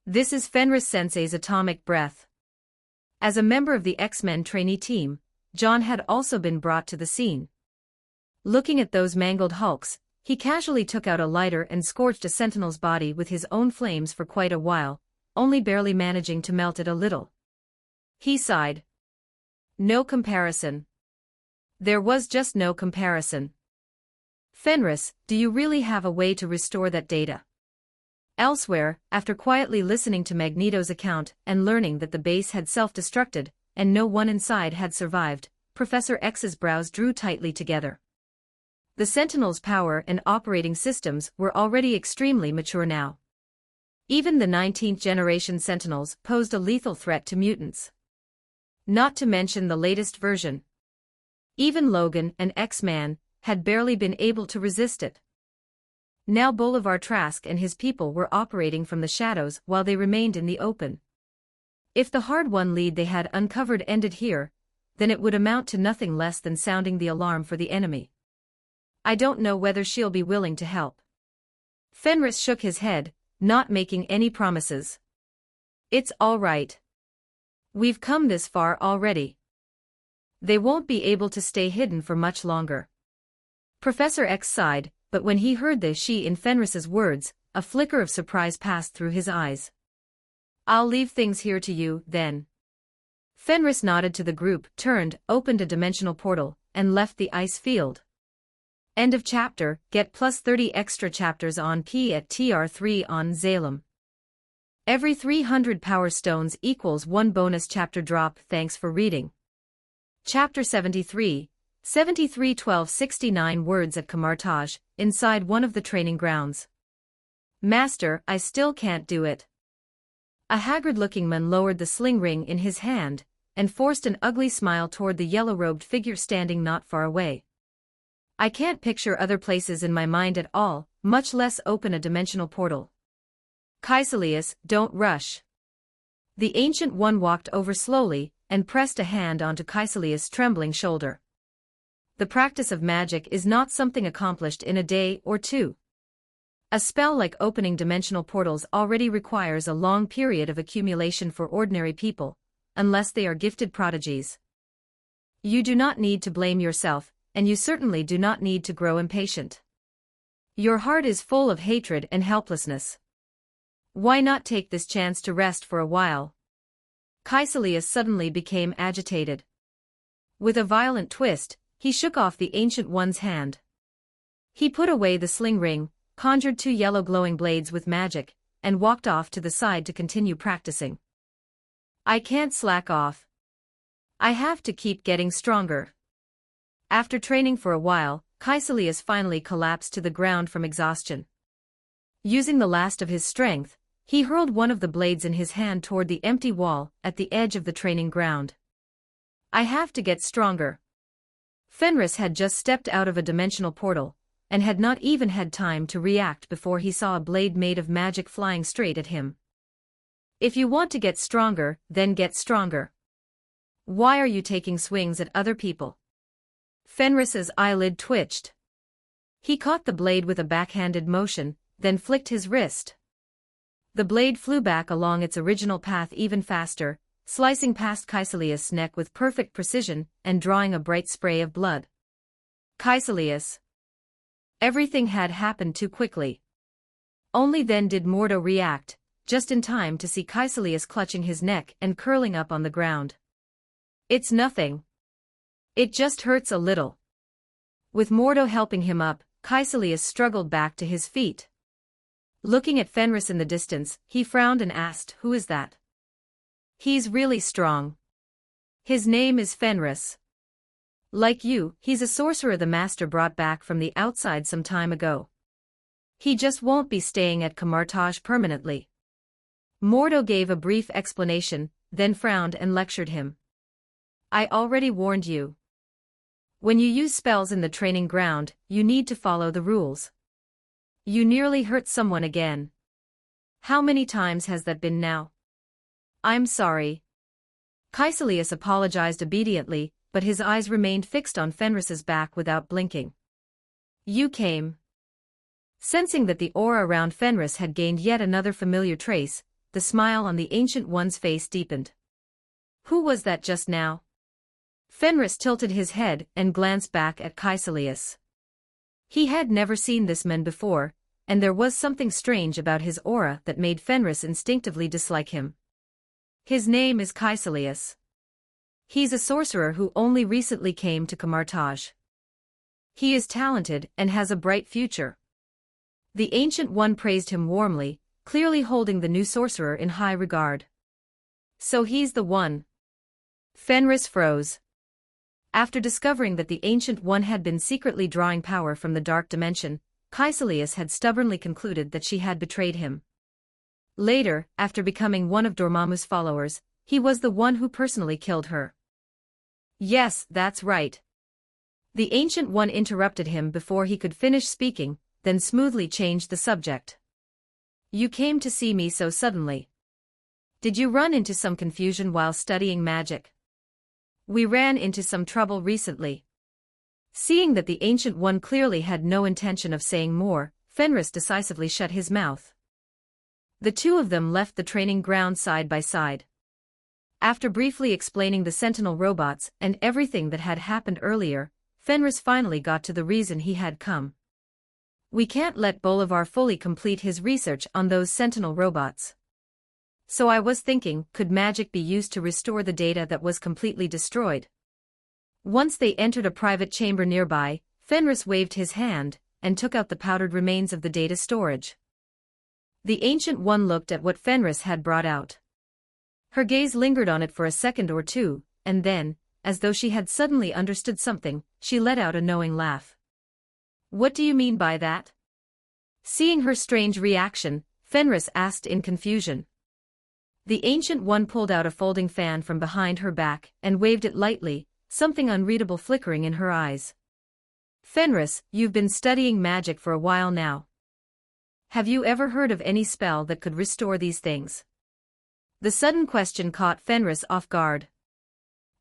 Speaker 2: This is Fenris Sensei's atomic breath. As a member of the X-Men trainee team, John had also been brought to the scene. Looking at those mangled hulks, he casually took out a lighter and scorched a Sentinel's body with his own flames for quite a while, only barely managing to melt it a little. He sighed. No comparison. There was just no comparison. Fenris, do you really have a way to restore that data? Elsewhere, after quietly listening to Magneto's account and learning that the base had self-destructed, and no one inside had survived, Professor X's brows drew tightly together. The Sentinel's power and operating systems were already extremely mature now. Even the 19th generation Sentinels posed a lethal threat to mutants. Not to mention the latest version. Even Logan and X-Man, had barely been able to resist it. Now Bolivar Trask and his people were operating from the shadows while they remained in the open. If the hard-won lead they had uncovered ended here, then it would amount to nothing less than sounding the alarm for the enemy. I don't know whether she'll be willing to help. Fenris shook his head, not making any promises. It's all right. We've come this far already. They won't be able to stay hidden for much longer. Professor X sighed, but when he heard the she in Fenris's words, a flicker of surprise passed through his eyes. I'll leave things here to you, then. Fenris nodded to the group, turned, opened a dimensional portal, and left the ice field. End of chapter. Get plus 30 extra chapters on P at TR3 on Zalem. Every 300 power stones equals 1 bonus chapter drop. Thanks for reading. Chapter 73, 73-12-69 Words at Kamartaj, inside one of the training grounds. Master, I still can't do it. A haggard-looking man lowered the sling ring in his hand, and forced an ugly smile toward the yellow-robed figure standing not far away. I can't picture other places in my mind at all, much less open a dimensional portal. Kaecilius, don't rush. The Ancient One walked over slowly, and pressed a hand onto Kaecilius' trembling shoulder. The practice of magic is not something accomplished in a day or two. A spell like opening dimensional portals already requires a long period of accumulation for ordinary people, unless they are gifted prodigies. You do not need to blame yourself, and you certainly do not need to grow impatient. Your heart is full of hatred and helplessness. Why not take this chance to rest for a while? Kaecilius suddenly became agitated. With a violent twist, he shook off the Ancient One's hand. He put away the sling ring, conjured 2 yellow glowing blades with magic, and walked off to the side to continue practicing. I can't slack off. I have to keep getting stronger. After training for a while, Kaecilius finally collapsed to the ground from exhaustion. Using the last of his strength, he hurled one of the blades in his hand toward the empty wall at the edge of the training ground. I have to get stronger. Fenris had just stepped out of a dimensional portal, and had not even had time to react before he saw a blade made of magic flying straight at him. If you want to get stronger, then get stronger. Why are you taking swings at other people? Fenris's eyelid twitched. He caught the blade with a backhanded motion, then flicked his wrist. The blade flew back along its original path even faster, slicing past Kaecilius' neck with perfect precision and drawing a bright spray of blood. Kaecilius. Everything had happened too quickly. Only then did Mordo react, just in time to see Kaecilius clutching his neck and curling up on the ground. It's nothing. It just hurts a little. With Mordo helping him up, Kaecilius struggled back to his feet. Looking at Fenris in the distance, he frowned and asked, "Who is that?" "He's really strong. His name is Fenris. Like you, he's a sorcerer the master brought back from the outside some time ago. He just won't be staying at Kamartaj permanently." Mordo gave a brief explanation, then frowned and lectured him. "I already warned you. When you use spells in the training ground, you need to follow the rules. You nearly hurt someone again. How many times has that been now?" "I'm sorry." Kaecilius apologized obediently, but his eyes remained fixed on Fenris's back without blinking. "You came." Sensing that the aura around Fenris had gained yet another familiar trace, the smile on the Ancient One's face deepened. "Who was that just now?" Fenris tilted his head and glanced back at Kaecilius. He had never seen this man before, and there was something strange about his aura that made Fenris instinctively dislike him. "His name is Kaecilius. He's a sorcerer who only recently came to Kamartaj. He is talented and has a bright future." The Ancient One praised him warmly, clearly holding the new sorcerer in high regard. "So he's the one." Fenris froze. After discovering that the Ancient One had been secretly drawing power from the dark dimension, Kaecilius had stubbornly concluded that she had betrayed him. Later, after becoming one of Dormammu's followers, he was the one who personally killed her. "Yes, that's right. The Ancient One interrupted him before he could finish speaking, then smoothly changed the subject. You came to see me so suddenly. Did you run into some confusion while studying magic? We ran into some trouble recently. Seeing that the Ancient One clearly had no intention of saying more, Fenris decisively shut his mouth. The two of them left the training ground side by side. After briefly explaining the Sentinel robots and everything that had happened earlier, Fenris finally got to the reason he had come. We can't let Bolivar fully complete his research on those Sentinel robots. So I was thinking, could magic be used to restore the data that was completely destroyed? Once they entered a private chamber nearby, Fenris waved his hand and took out the powdered remains of the data storage. The Ancient One looked at what Fenris had brought out. Her gaze lingered on it for a second or two, and then, as though she had suddenly understood something, she let out a knowing laugh. What do you mean by that? Seeing her strange reaction, Fenris asked in confusion. The Ancient One pulled out a folding fan from behind her back and waved it lightly, something unreadable flickering in her eyes. Fenris, you've been studying magic for a while now. Have you ever heard of any spell that could restore these things? The sudden question caught Fenris off guard.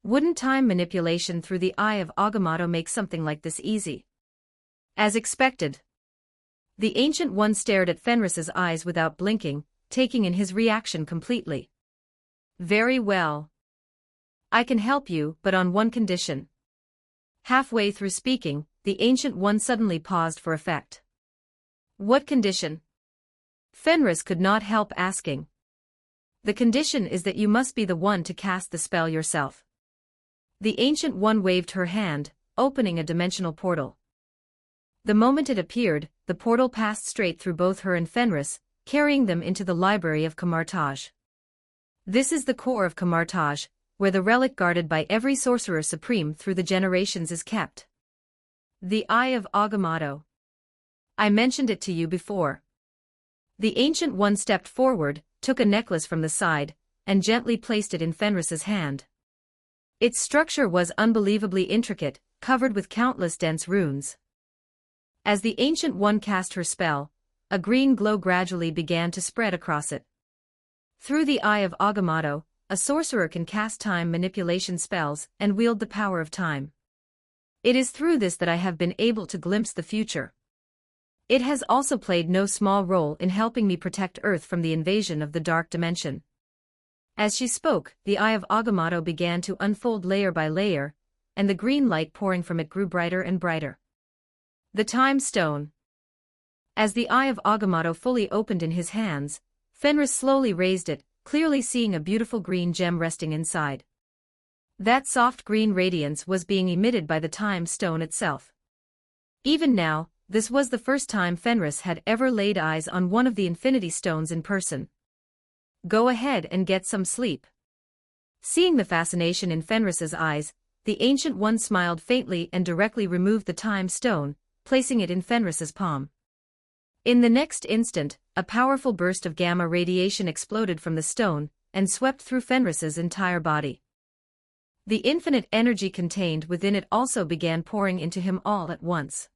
Speaker 2: Wouldn't time manipulation through the Eye of Agamotto make something like this easy? As expected. The Ancient One stared at Fenris's eyes without blinking, taking in his reaction completely. Very well. I can help you, but on one condition. Halfway through speaking, the Ancient One suddenly paused for effect. What condition? Fenris could not help asking. The condition is that you must be the one to cast the spell yourself. The Ancient One waved her hand, opening a dimensional portal. The moment it appeared, the portal passed straight through both her and Fenris, carrying them into the library of Camartage. This is the core of Camartage, where the relic guarded by every sorcerer supreme through the generations is kept. The Eye of Agamotto. I mentioned it to you before. The Ancient One stepped forward, took a necklace from the side, and gently placed it in Fenris's hand. Its structure was unbelievably intricate, covered with countless dense runes. As the Ancient One cast her spell, a green glow gradually began to spread across it. Through the Eye of Agamotto, a sorcerer can cast time manipulation spells and wield the power of time. It is through this that I have been able to glimpse the future. It has also played no small role in helping me protect Earth from the invasion of the Dark Dimension. As she spoke, the Eye of Agamotto began to unfold layer by layer, and the green light pouring from it grew brighter and brighter. The Time Stone. As the Eye of Agamotto fully opened in his hands, Fenris slowly raised it, clearly seeing a beautiful green gem resting inside. That soft green radiance was being emitted by the Time Stone itself. Even now, this was the first time Fenris had ever laid eyes on one of the Infinity Stones in person. Go ahead and get some sleep. Seeing the fascination in Fenris's eyes, the Ancient One smiled faintly and directly removed the Time Stone, placing it in Fenris's palm. In the next instant, a powerful burst of gamma radiation exploded from the stone and swept through Fenris's entire body. The infinite energy contained within it also began pouring into him all at once.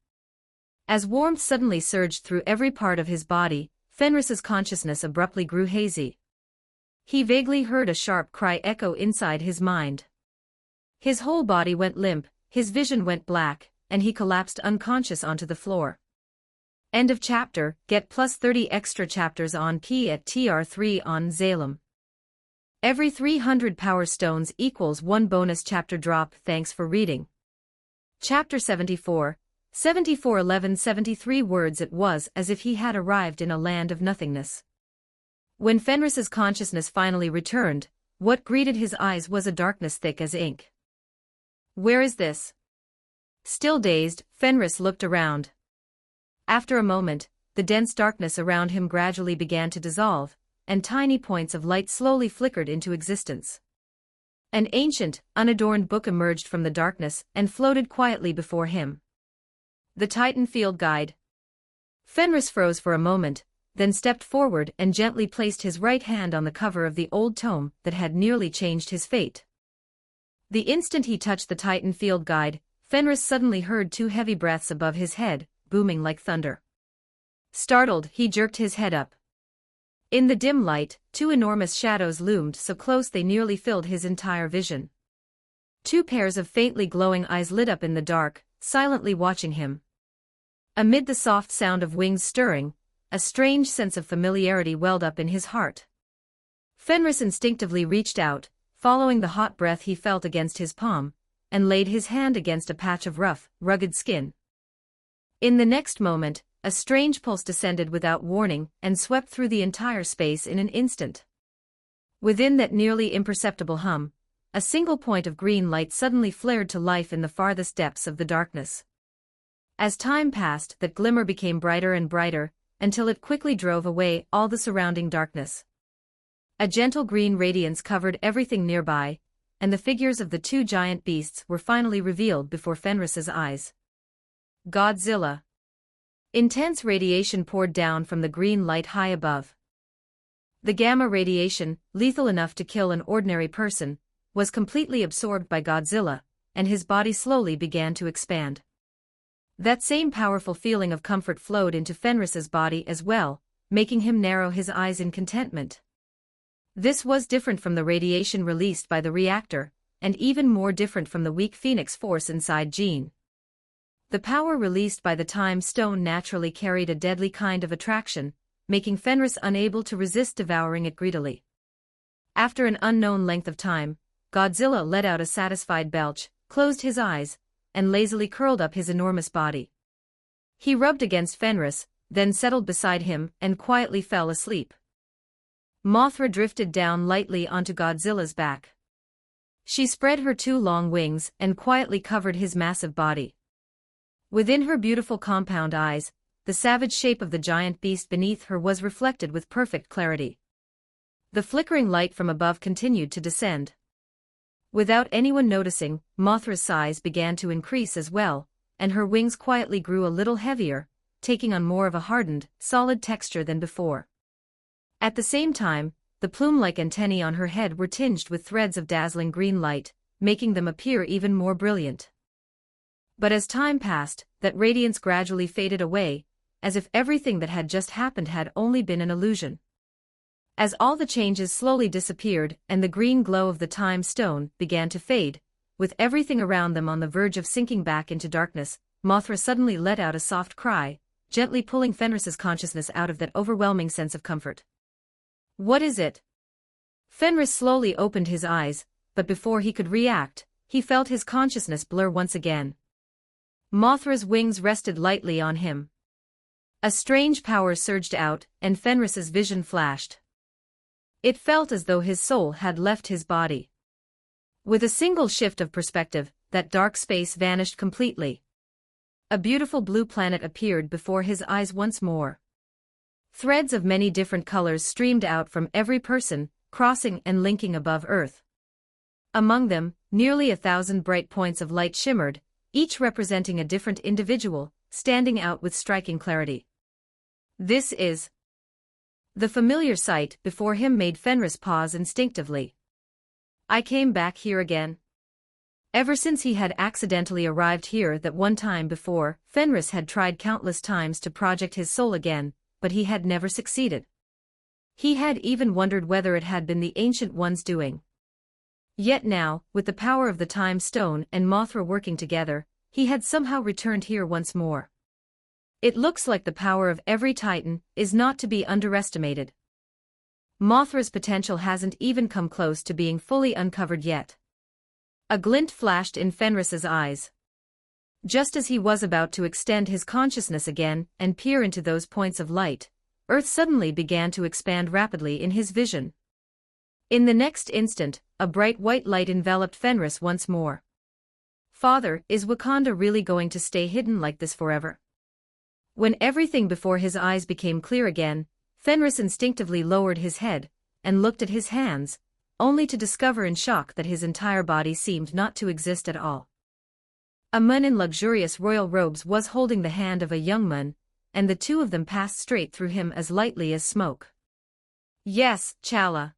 Speaker 2: As warmth suddenly surged through every part of his body, Fenris's consciousness abruptly grew hazy. He vaguely heard a sharp cry echo inside his mind. His whole body went limp, his vision went black, and he collapsed unconscious onto the floor. End of chapter. Get plus 30 extra chapters on P at TR3 on Zalem. Every 300 power stones equals 1 bonus chapter drop. Thanks for reading. Chapter 74, 74:11 words. It was as if he had arrived in a land of nothingness. When Fenris's consciousness finally returned, what greeted his eyes was a darkness thick as ink. Where is this? Still dazed, Fenris looked around. After a moment, the dense darkness around him gradually began to dissolve, and tiny points of light slowly flickered into existence. An ancient, unadorned book emerged from the darkness and floated quietly before him. The Titan Field Guide. Fenris froze for a moment, then stepped forward and gently placed his right hand on the cover of the old tome that had nearly changed his fate. The instant he touched the Titan Field Guide, Fenris suddenly heard two heavy breaths above his head, booming like thunder. Startled, he jerked his head up. In the dim light, two enormous shadows loomed so close they nearly filled his entire vision. Two pairs of faintly glowing eyes lit up in the dark, silently watching him. Amid the soft sound of wings stirring, a strange sense of familiarity welled up in his heart. Fenris instinctively reached out, following the hot breath he felt against his palm, and laid his hand against a patch of rough, rugged skin. In the next moment, a strange pulse descended without warning and swept through the entire space in an instant. Within that nearly imperceptible hum, a single point of green light suddenly flared to life in the farthest depths of the darkness. As time passed, that glimmer became brighter and brighter, until it quickly drove away all the surrounding darkness. A gentle green radiance covered everything nearby, and the figures of the two giant beasts were finally revealed before Fenris's eyes. Godzilla. Intense radiation poured down from the green light high above. The gamma radiation, lethal enough to kill an ordinary person, was completely absorbed by Godzilla, and his body slowly began to expand. That same powerful feeling of comfort flowed into Fenris's body as well, making him narrow his eyes in contentment. This was different from the radiation released by the reactor, and even more different from the weak phoenix force inside Jean. The power released by the time stone naturally carried a deadly kind of attraction, making Fenris unable to resist devouring it greedily. After an unknown length of time, Godzilla let out a satisfied belch, closed his eyes, and lazily curled up his enormous body. He rubbed against Fenris, then settled beside him and quietly fell asleep. Mothra drifted down lightly onto Godzilla's back. She spread her two long wings and quietly covered his massive body. Within her beautiful compound eyes, the savage shape of the giant beast beneath her was reflected with perfect clarity. The flickering light from above continued to descend. Without anyone noticing, Mothra's size began to increase as well, and her wings quietly grew a little heavier, taking on more of a hardened, solid texture than before. At the same time, the plume-like antennae on her head were tinged with threads of dazzling green light, making them appear even more brilliant. But as time passed, that radiance gradually faded away, as if everything that had just happened had only been an illusion. As all the changes slowly disappeared and the green glow of the time stone began to fade, with everything around them on the verge of sinking back into darkness, Mothra suddenly let out a soft cry, gently pulling Fenris's consciousness out of that overwhelming sense of comfort. "What is it?" Fenris slowly opened his eyes, but before he could react, he felt his consciousness blur once again. Mothra's wings rested lightly on him. A strange power surged out, and Fenris's vision flashed. It felt as though his soul had left his body. With a single shift of perspective, that dark space vanished completely. A beautiful blue planet appeared before his eyes once more. Threads of many different colors streamed out from every person, crossing and linking above Earth. Among them, nearly 1,000 bright points of light shimmered, each representing a different individual, standing out with striking clarity. This is... The familiar sight before him made Fenris pause instinctively. I came back here again. Ever since he had accidentally arrived here that one time before, Fenris had tried countless times to project his soul again, but he had never succeeded. He had even wondered whether it had been the Ancient One's doing. Yet now, with the power of the Time Stone and Mothra working together, he had somehow returned here once more. It looks like the power of every Titan is not to be underestimated. Mothra's potential hasn't even come close to being fully uncovered yet. A glint flashed in Fenris's eyes. Just as he was about to extend his consciousness again and peer into those points of light, Earth suddenly began to expand rapidly in his vision. In the next instant, a bright white light enveloped Fenris once more. Father, is Wakanda really going to stay hidden like this forever? When everything before his eyes became clear again, Fenris instinctively lowered his head and looked at his hands, only to discover in shock that his entire body seemed not to exist at all. A man in luxurious royal robes was holding the hand of a young man, and the two of them passed straight through him as lightly as smoke. Yes, Chala.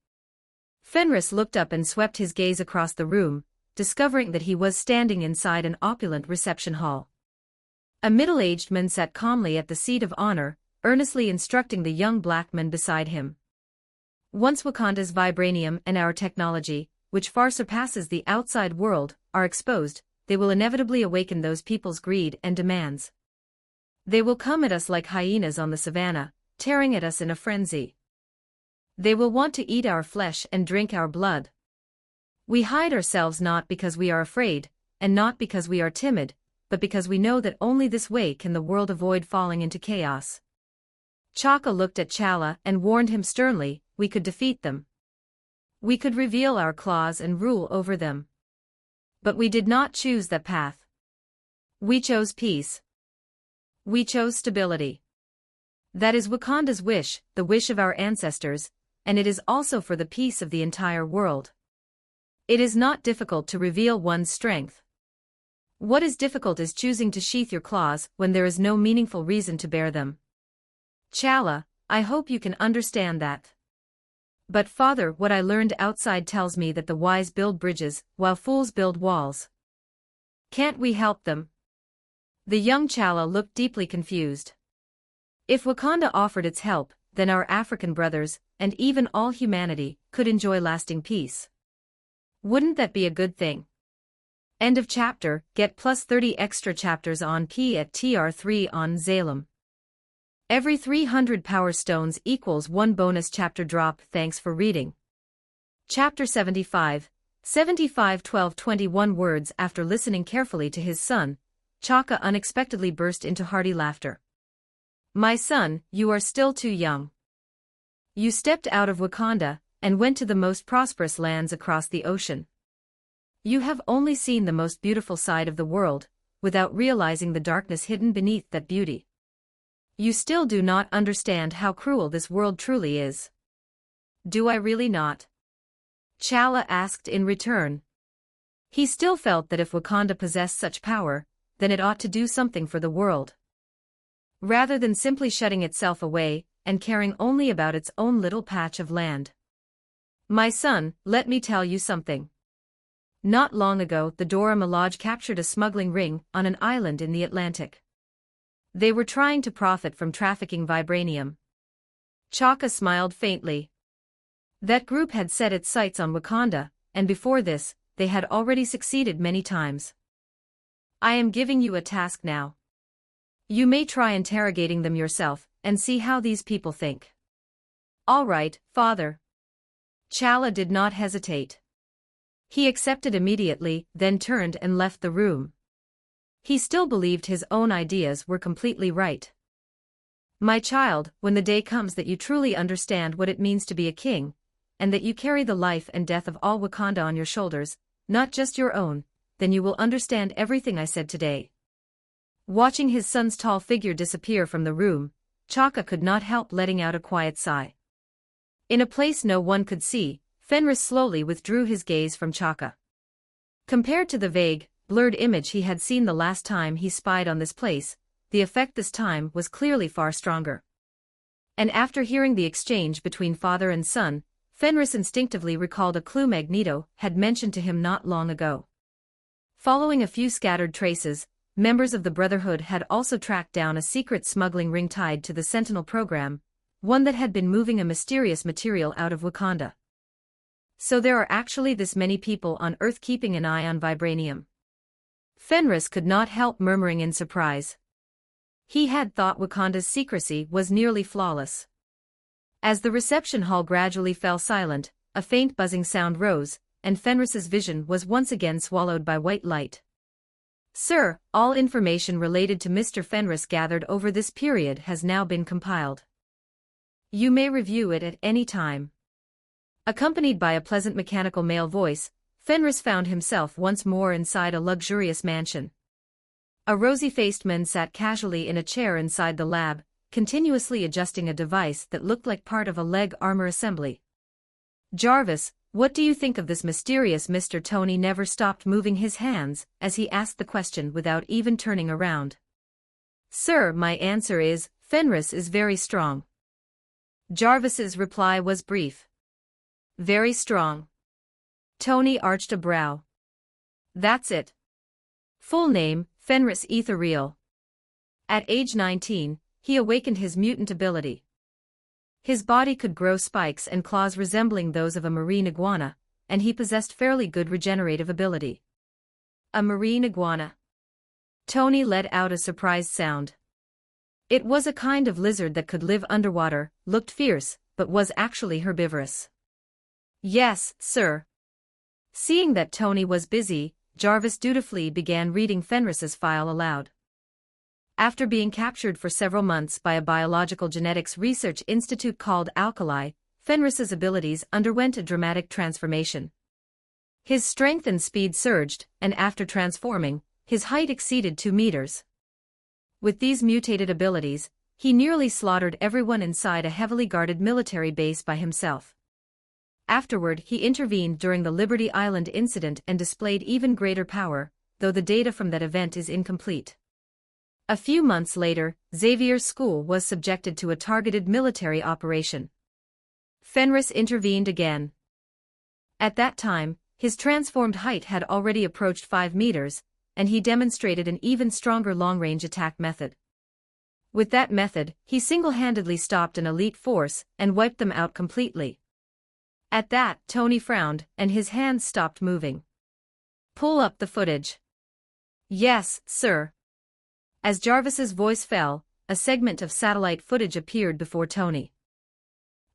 Speaker 2: Fenris looked up and swept his gaze across the room, discovering that he was standing inside an opulent reception hall. A middle-aged man sat calmly at the seat of honor, earnestly instructing the young black man beside him. Once Wakanda's vibranium and our technology, which far surpasses the outside world, are exposed, they will inevitably awaken those people's greed and demands. They will come at us like hyenas on the savannah, tearing at us in a frenzy. They will want to eat our flesh and drink our blood. We hide ourselves not because we are afraid, and not because we are timid, but because we know that only this way can the world avoid falling into chaos. Chaka looked at Chala and warned him sternly, we could defeat them. We could reveal our claws and rule over them. But we did not choose that path. We chose peace. We chose stability. That is Wakanda's wish, the wish of our ancestors, and it is also for the peace of the entire world. It is not difficult to reveal one's strength. What is difficult is choosing to sheath your claws when there is no meaningful reason to bear them. Chala, I hope you can understand that. But father, what I learned outside tells me that the wise build bridges, while fools build walls. Can't we help them? The young Chala looked deeply confused. If Wakanda offered its help, then our African brothers, and even all humanity, could enjoy lasting peace. Wouldn't that be a good thing? End of chapter. Get plus 30 extra chapters on P at TR3 on Zalem. Every 300 power stones equals 1 bonus chapter drop. Thanks for reading. Chapter 75, 12:21 words. After listening carefully to his son, Chaka unexpectedly burst into hearty laughter. My son, you are still too young. You stepped out of Wakanda, and went to the most prosperous lands across the ocean. You have only seen the most beautiful side of the world, without realizing the darkness hidden beneath that beauty. You still do not understand how cruel this world truly is. Do I really not? Chala asked in return. He still felt that if Wakanda possessed such power, then it ought to do something for the world. Rather than simply shutting itself away, and caring only about its own little patch of land. My son, let me tell you something. Not long ago, the Dora Milaje captured a smuggling ring on an island in the Atlantic. They were trying to profit from trafficking vibranium. Chaka smiled faintly. That group had set its sights on Wakanda, and before this, they had already succeeded many times. I am giving you a task now. You may try interrogating them yourself, and see how these people think. All right, father. Chala did not hesitate. He accepted immediately, then turned and left the room. He still believed his own ideas were completely right. My child, when the day comes that you truly understand what it means to be a king, and that you carry the life and death of all Wakanda on your shoulders, not just your own, then you will understand everything I said today. Watching his son's tall figure disappear from the room, Chaka could not help letting out a quiet sigh. In a place no one could see, Fenris slowly withdrew his gaze from Chaka. Compared to the vague, blurred image he had seen the last time he spied on this place, the effect this time was clearly far stronger. And after hearing the exchange between father and son, Fenris instinctively recalled a clue Magneto had mentioned to him not long ago. Following a few scattered traces, members of the Brotherhood had also tracked down a secret smuggling ring tied to the Sentinel program, one that had been moving a mysterious material out of Wakanda. So there are actually this many people on Earth keeping an eye on vibranium. Fenris could not help murmuring in surprise. He had thought Wakanda's secrecy was nearly flawless. As the reception hall gradually fell silent, a faint buzzing sound rose, and Fenris's vision was once again swallowed by white light. Sir, all information related to Mr. Fenris gathered over this period has now been compiled. You may review it at any time. Accompanied by a pleasant mechanical male voice, Fenris found himself once more inside a luxurious mansion. A rosy-faced man sat casually in a chair inside the lab, continuously adjusting a device that looked like part of a leg armor assembly. Jarvis, what do you think of this mysterious Mr. Tony never stopped moving his hands as he asked the question without even turning around. Sir, my answer is, Fenris is very strong. Jarvis's reply was brief. Very strong. Tony arched a brow. That's it. Full name, Fenris Ethereal. At age 19, he awakened his mutant ability. His body could grow spikes and claws resembling those of a marine iguana, and he possessed fairly good regenerative ability. A marine iguana. Tony let out a surprised sound. It was a kind of lizard that could live underwater, looked fierce, but was actually herbivorous. Yes, sir. Seeing that Tony was busy, Jarvis dutifully began reading Fenris's file aloud. After being captured for several months by a biological genetics research institute called Alkali, Fenris's abilities underwent a dramatic transformation. His strength and speed surged, and after transforming, his height exceeded 2 meters. With these mutated abilities, he nearly slaughtered everyone inside a heavily guarded military base by himself. Afterward, he intervened during the Liberty Island incident and displayed even greater power, though the data from that event is incomplete. A few months later, Xavier's school was subjected to a targeted military operation. Fenris intervened again. At that time, his transformed height had already approached 5 meters, and he demonstrated an even stronger long-range attack method. With that method, he single-handedly stopped an elite force and wiped them out completely. At that, Tony frowned, and his hands stopped moving. Pull up the footage. Yes, sir. As Jarvis's voice fell, a segment of satellite footage appeared before Tony.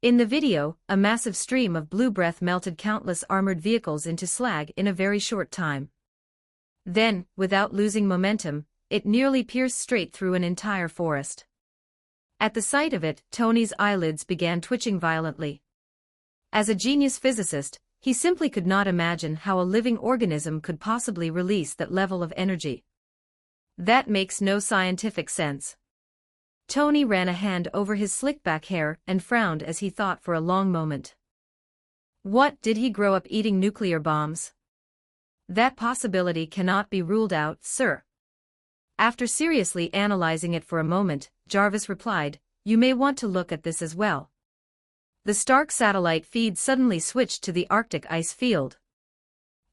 Speaker 2: In the video, a massive stream of blue breath melted countless armored vehicles into slag in a very short time. Then, without losing momentum, it nearly pierced straight through an entire forest. At the sight of it, Tony's eyelids began twitching violently. As a genius physicist, he simply could not imagine how a living organism could possibly release that level of energy. That makes no scientific sense. Tony ran a hand over his slick-back hair and frowned as he thought for a long moment. What, did he grow up eating nuclear bombs? That possibility cannot be ruled out, sir. After seriously analyzing it for a moment, Jarvis replied, "You may want to look at this as well." The Stark satellite feed suddenly switched to the Arctic ice field.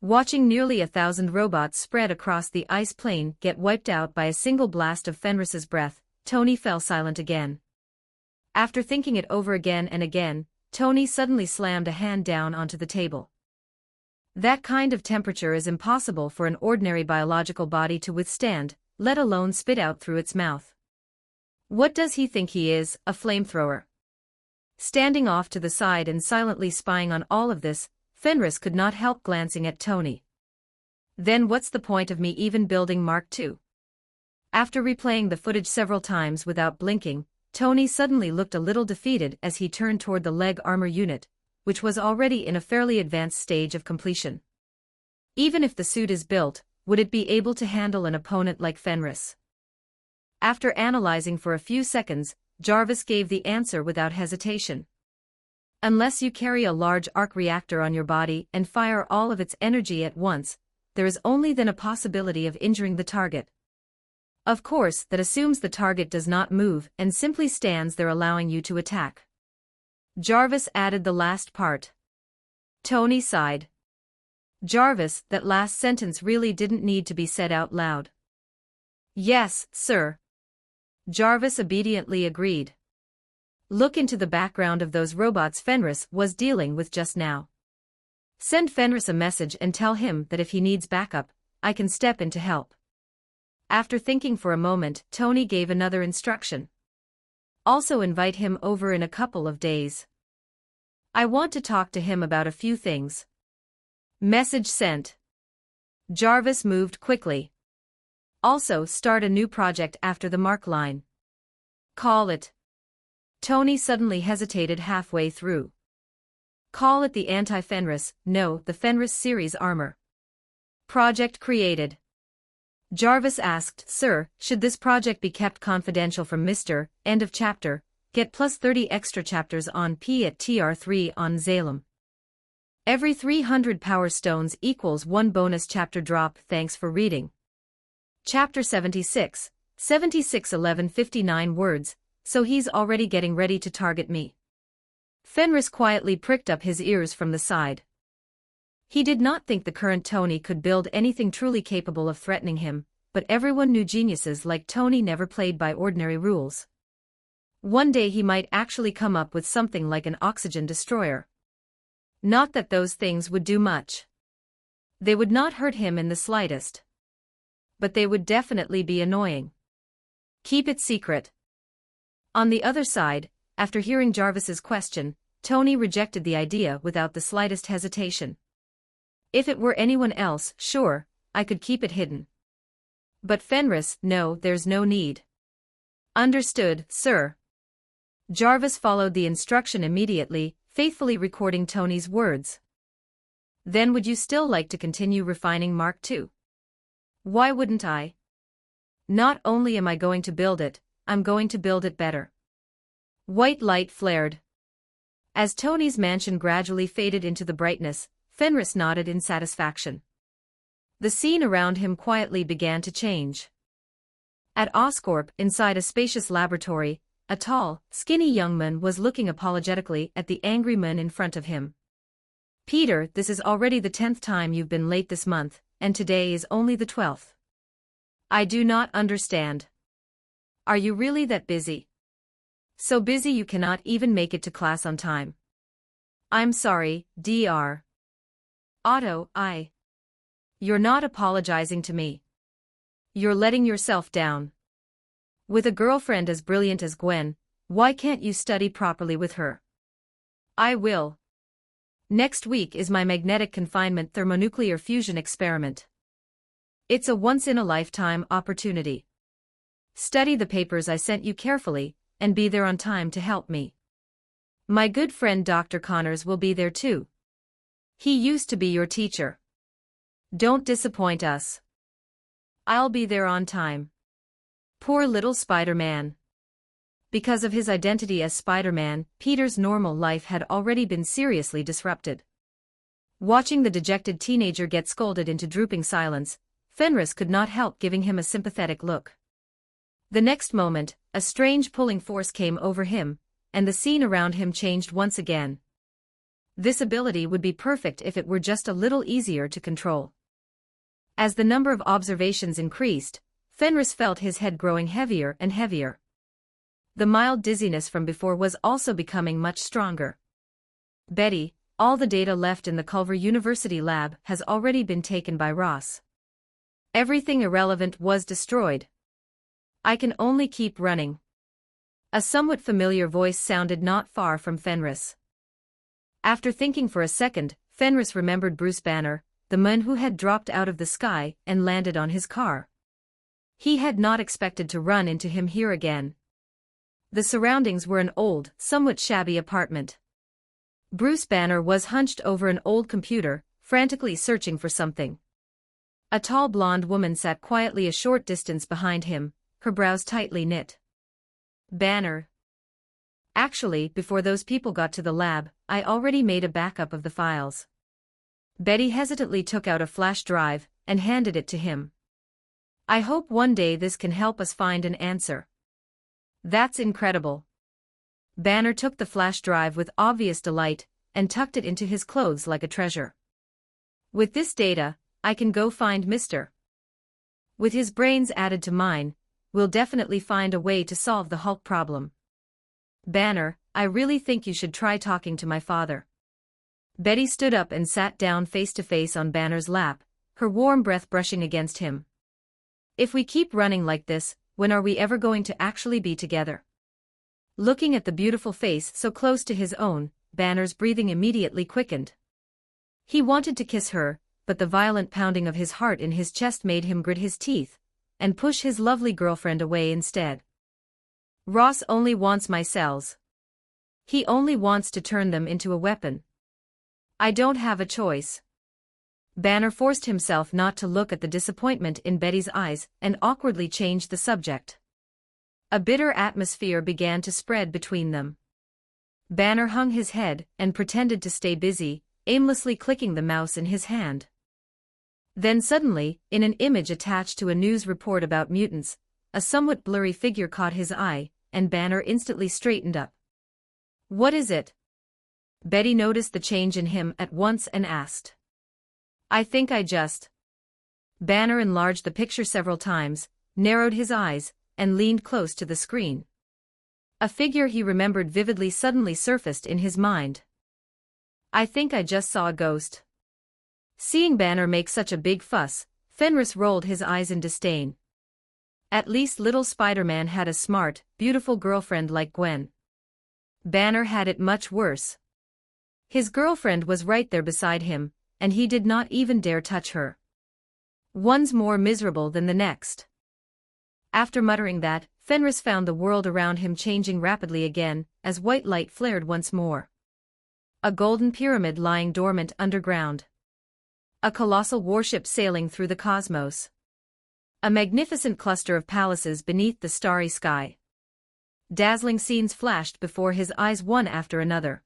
Speaker 2: Watching nearly 1,000 robots spread across the ice plain get wiped out by a single blast of Fenris's breath, Tony fell silent again. After thinking it over again and again, Tony suddenly slammed a hand down onto the table. That kind of temperature is impossible for an ordinary biological body to withstand, let alone spit out through its mouth. What does he think he is, a flamethrower? Standing off to the side and silently spying on all of this, Fenris could not help glancing at Tony. Then what's the point of me even building Mark II? After replaying the footage several times without blinking, Tony suddenly looked a little defeated as he turned toward the leg armor unit, which was already in a fairly advanced stage of completion. Even if the suit is built, would it be able to handle an opponent like Fenris? After analyzing for a few seconds, Jarvis gave the answer without hesitation. Unless you carry a large arc reactor on your body and fire all of its energy at once, there is only then a possibility of injuring the target. Of course, that assumes the target does not move and simply stands there allowing you to attack. Jarvis added the last part. Tony sighed. Jarvis, that last sentence really didn't need to be said out loud. Yes, sir. Jarvis obediently agreed. Look into the background of those robots Fenris was dealing with just now. Send Fenris a message and tell him that if he needs backup, I can step in to help. After thinking for a moment, Tony gave another instruction. Also invite him over in a couple of days. I want to talk to him about a few things. Message sent. Jarvis moved quickly. Also start a new project after the Mark line. Call it. Tony suddenly hesitated halfway through. Call it the Anti-Fenris, no, the Fenris series armor. Project created. Jarvis asked, Sir, should this project be kept confidential from Mr. End of chapter, get plus 30 extra chapters on P at TR3 on Zalem. Every 300 power stones equals 1 bonus chapter drop. Thanks for reading. Chapter 76, 1159 words, so he's already getting ready to target me. Fenris quietly pricked up his ears from the side. He did not think the current Tony could build anything truly capable of threatening him, but everyone knew geniuses like Tony never played by ordinary rules. One day he might actually come up with something like an oxygen destroyer. Not that those things would do much. They would not hurt him in the slightest. But they would definitely be annoying. Keep it secret. On the other side, after hearing Jarvis's question, Tony rejected the idea without the slightest hesitation. If it were anyone else, sure, I could keep it hidden. But Fenris, no, there's no need. Understood, sir. Jarvis followed the instruction immediately, faithfully recording Tony's words. Then would you still like to continue refining Mark II? Why wouldn't I? Not only am I going to build it, I'm going to build it better. White light flared. As Tony's mansion gradually faded into the brightness, Fenris nodded in satisfaction. The scene around him quietly began to change. At Oscorp, inside a spacious laboratory, a tall, skinny young man was looking apologetically at the angry man in front of him. Peter, this is already the 10th time you've been late this month, and today is only the 12th. I do not understand. Are you really that busy? So busy you cannot even make it to class on time. I'm sorry, Dr. Otto, You're not apologizing to me. You're letting yourself down. With a girlfriend as brilliant as Gwen, why can't you study properly with her? I will. Next week is my magnetic confinement thermonuclear fusion experiment. It's a once-in-a-lifetime opportunity. Study the papers I sent you carefully, and be there on time to help me. My good friend Dr. Connors will be there too. He used to be your teacher. Don't disappoint us. I'll be there on time. Poor little Spider-Man. Because of his identity as Spider-Man, Peter's normal life had already been seriously disrupted. Watching the dejected teenager get scolded into drooping silence, Fenris could not help giving him a sympathetic look. The next moment, a strange pulling force came over him, and the scene around him changed once again. This ability would be perfect if it were just a little easier to control. As the number of observations increased, Fenris felt his head growing heavier and heavier. The mild dizziness from before was also becoming much stronger. Betty, all the data left in the Culver University lab has already been taken by Ross. Everything irrelevant was destroyed. I can only keep running. A somewhat familiar voice sounded not far from Fenris. After thinking for a second, Fenris remembered Bruce Banner, the man who had dropped out of the sky and landed on his car. He had not expected to run into him here again. The surroundings were an old, somewhat shabby apartment. Bruce Banner was hunched over an old computer, frantically searching for something. A tall blonde woman sat quietly a short distance behind him, her brows tightly knit. Banner. Actually, before those people got to the lab, I already made a backup of the files. Betty hesitantly took out a flash drive and handed it to him. I hope one day this can help us find an answer. That's incredible. Banner took the flash drive with obvious delight and tucked it into his clothes like a treasure. With this data, I can go find Mr. With his brains added to mine, we'll definitely find a way to solve the Hulk problem. Banner, I really think you should try talking to my father. Betty stood up and sat down face to face on Banner's lap, her warm breath brushing against him. If we keep running like this, when are we ever going to actually be together? Looking at the beautiful face so close to his own, Banner's breathing immediately quickened. He wanted to kiss her, but the violent pounding of his heart in his chest made him grit his teeth and push his lovely girlfriend away instead. Ross only wants my cells. He only wants to turn them into a weapon. I don't have a choice. Banner forced himself not to look at the disappointment in Betty's eyes and awkwardly changed the subject. A bitter atmosphere began to spread between them. Banner hung his head and pretended to stay busy, aimlessly clicking the mouse in his hand. Then suddenly, in an image attached to a news report about mutants, a somewhat blurry figure caught his eye, and Banner instantly straightened up. What is it? Betty noticed the change in him at once and asked. I think I just. Banner enlarged the picture several times, narrowed his eyes, and leaned close to the screen. A figure he remembered vividly suddenly surfaced in his mind. I think I just saw a ghost. Seeing Banner make such a big fuss, Fenris rolled his eyes in disdain. At least little Spider-Man had a smart, beautiful girlfriend like Gwen. Banner had it much worse. His girlfriend was right there beside him, and he did not even dare touch her. One's more miserable than the next. After muttering that, Fenris found the world around him changing rapidly again, as white light flared once more. A golden pyramid lying dormant underground. A colossal warship sailing through the cosmos. A magnificent cluster of palaces beneath the starry sky. Dazzling scenes flashed before his eyes one after another.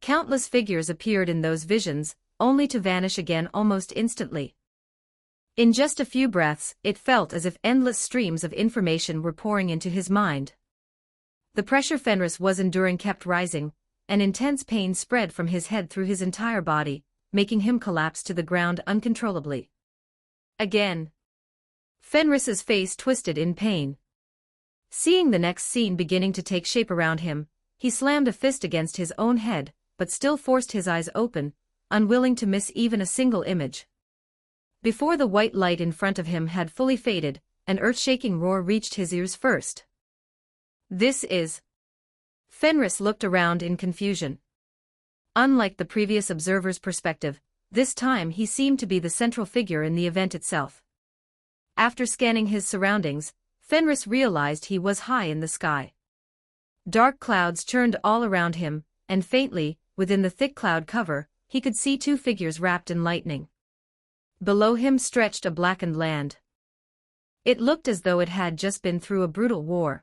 Speaker 2: Countless figures appeared in those visions, only to vanish again almost instantly. In just a few breaths, it felt as if endless streams of information were pouring into his mind. The pressure Fenris was enduring kept rising, and intense pain spread from his head through his entire body, making him collapse to the ground uncontrollably. Again. Fenris's face twisted in pain. Seeing the next scene beginning to take shape around him, he slammed a fist against his own head, but still forced his eyes open, unwilling to miss even a single image. Before the white light in front of him had fully faded, an earth-shaking roar reached his ears first. This is... Fenris looked around in confusion. Unlike the previous observer's perspective, this time he seemed to be the central figure in the event itself. After scanning his surroundings, Fenris realized he was high in the sky. Dark clouds churned all around him, and faintly, within the thick cloud cover, he could see two figures wrapped in lightning. Below him stretched a blackened land. It looked as though it had just been through a brutal war.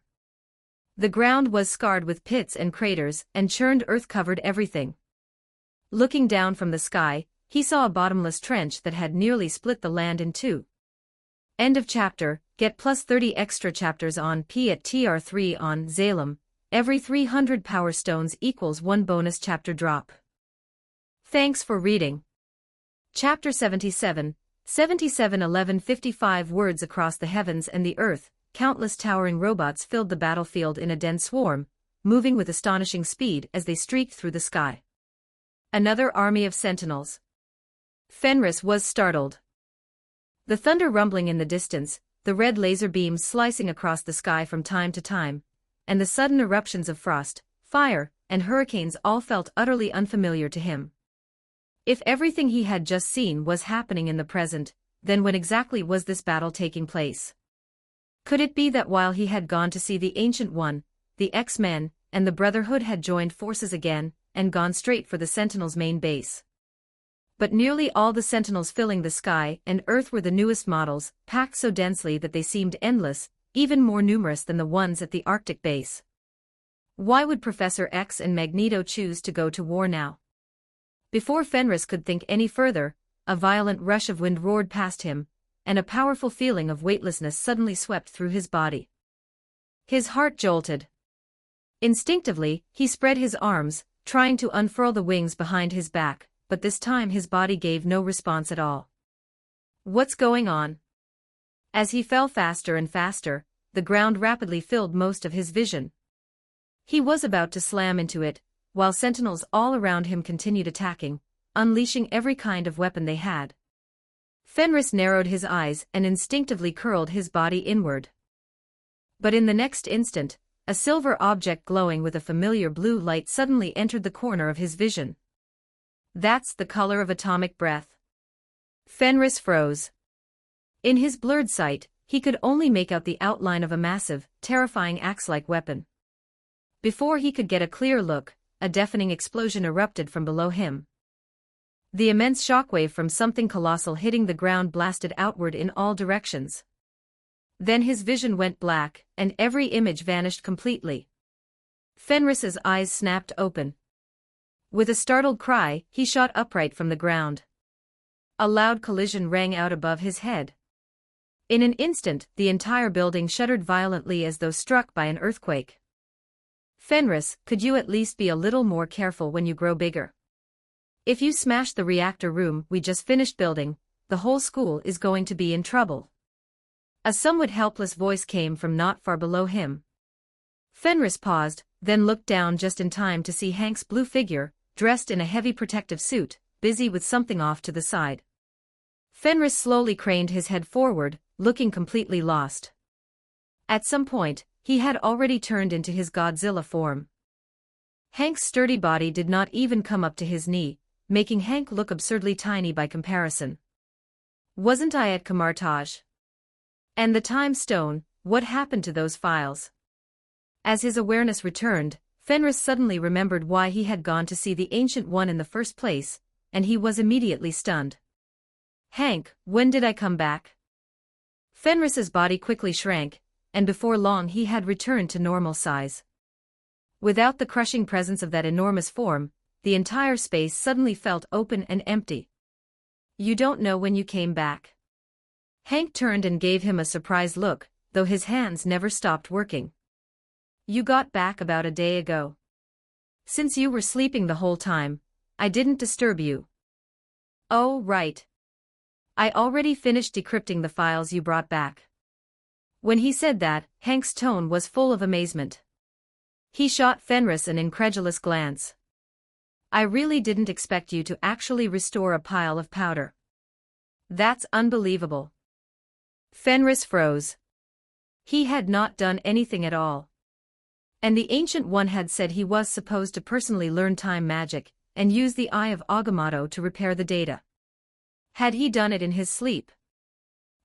Speaker 2: The ground was scarred with pits and craters, and churned earth covered everything. Looking down from the sky, he saw a bottomless trench that had nearly split the land in two. End of chapter. Get plus 30 extra chapters on P at TR3 on Zalem. Every 300 power stones equals 1 bonus chapter drop. Thanks for reading. Chapter 77, 1155 words across the heavens and the earth, countless towering robots filled the battlefield in a dense swarm, moving with astonishing speed as they streaked through the sky. Another army of sentinels. Fenris was startled. The thunder rumbling in the distance, the red laser beams slicing across the sky from time to time, and the sudden eruptions of frost, fire, and hurricanes all felt utterly unfamiliar to him. If everything he had just seen was happening in the present, then when exactly was this battle taking place? Could it be that while he had gone to see the Ancient One, the X-Men, and the Brotherhood had joined forces again, and gone straight for the Sentinels' main base? But nearly all the Sentinels filling the sky and earth were the newest models, packed so densely that they seemed endless, even more numerous than the ones at the Arctic base. Why would Professor X and Magneto choose to go to war now? Before Fenris could think any further, a violent rush of wind roared past him, and a powerful feeling of weightlessness suddenly swept through his body. His heart jolted. Instinctively, he spread his arms, trying to unfurl the wings behind his back, but this time his body gave no response at all. What's going on? As he fell faster and faster, the ground rapidly filled most of his vision. He was about to slam into it, while sentinels all around him continued attacking, unleashing every kind of weapon they had. Fenris narrowed his eyes and instinctively curled his body inward. But in the next instant, a silver object glowing with a familiar blue light suddenly entered the corner of his vision. That's the color of atomic breath. Fenris froze. In his blurred sight, he could only make out the outline of a massive, terrifying axe-like weapon. Before he could get a clear look, a deafening explosion erupted from below him. The immense shockwave from something colossal hitting the ground blasted outward in all directions. Then his vision went black, and every image vanished completely. Fenris's eyes snapped open. With a startled cry, he shot upright from the ground. A loud collision rang out above his head. In an instant, the entire building shuddered violently as though struck by an earthquake. Fenris, could you at least be a little more careful when you grow bigger? If you smash the reactor room we just finished building, the whole school is going to be in trouble. A somewhat helpless voice came from not far below him. Fenris paused, then looked down just in time to see Hank's blue figure, dressed in a heavy protective suit, busy with something off to the side. Fenris slowly craned his head forward, looking completely lost. At some point, he had already turned into his Godzilla form. Hank's sturdy body did not even come up to his knee, making Hank look absurdly tiny by comparison. Wasn't I at Kamartaj? And the time stone, what happened to those files? As his awareness returned, Fenris suddenly remembered why he had gone to see the Ancient One in the first place, and he was immediately stunned. Hank, when did I come back? Fenris's body quickly shrank, and before long he had returned to normal size. Without the crushing presence of that enormous form, the entire space suddenly felt open and empty. You don't know when you came back. Hank turned and gave him a surprised look, though his hands never stopped working. You got back about a day ago. Since you were sleeping the whole time, I didn't disturb you. Oh, right. I already finished decrypting the files you brought back. When he said that, Hank's tone was full of amazement. He shot Fenris an incredulous glance. I really didn't expect you to actually restore a pile of powder. That's unbelievable. Fenris froze. He had not done anything at all. And the Ancient One had said he was supposed to personally learn time magic, and use the Eye of Agamotto to repair the data. Had he done it in his sleep?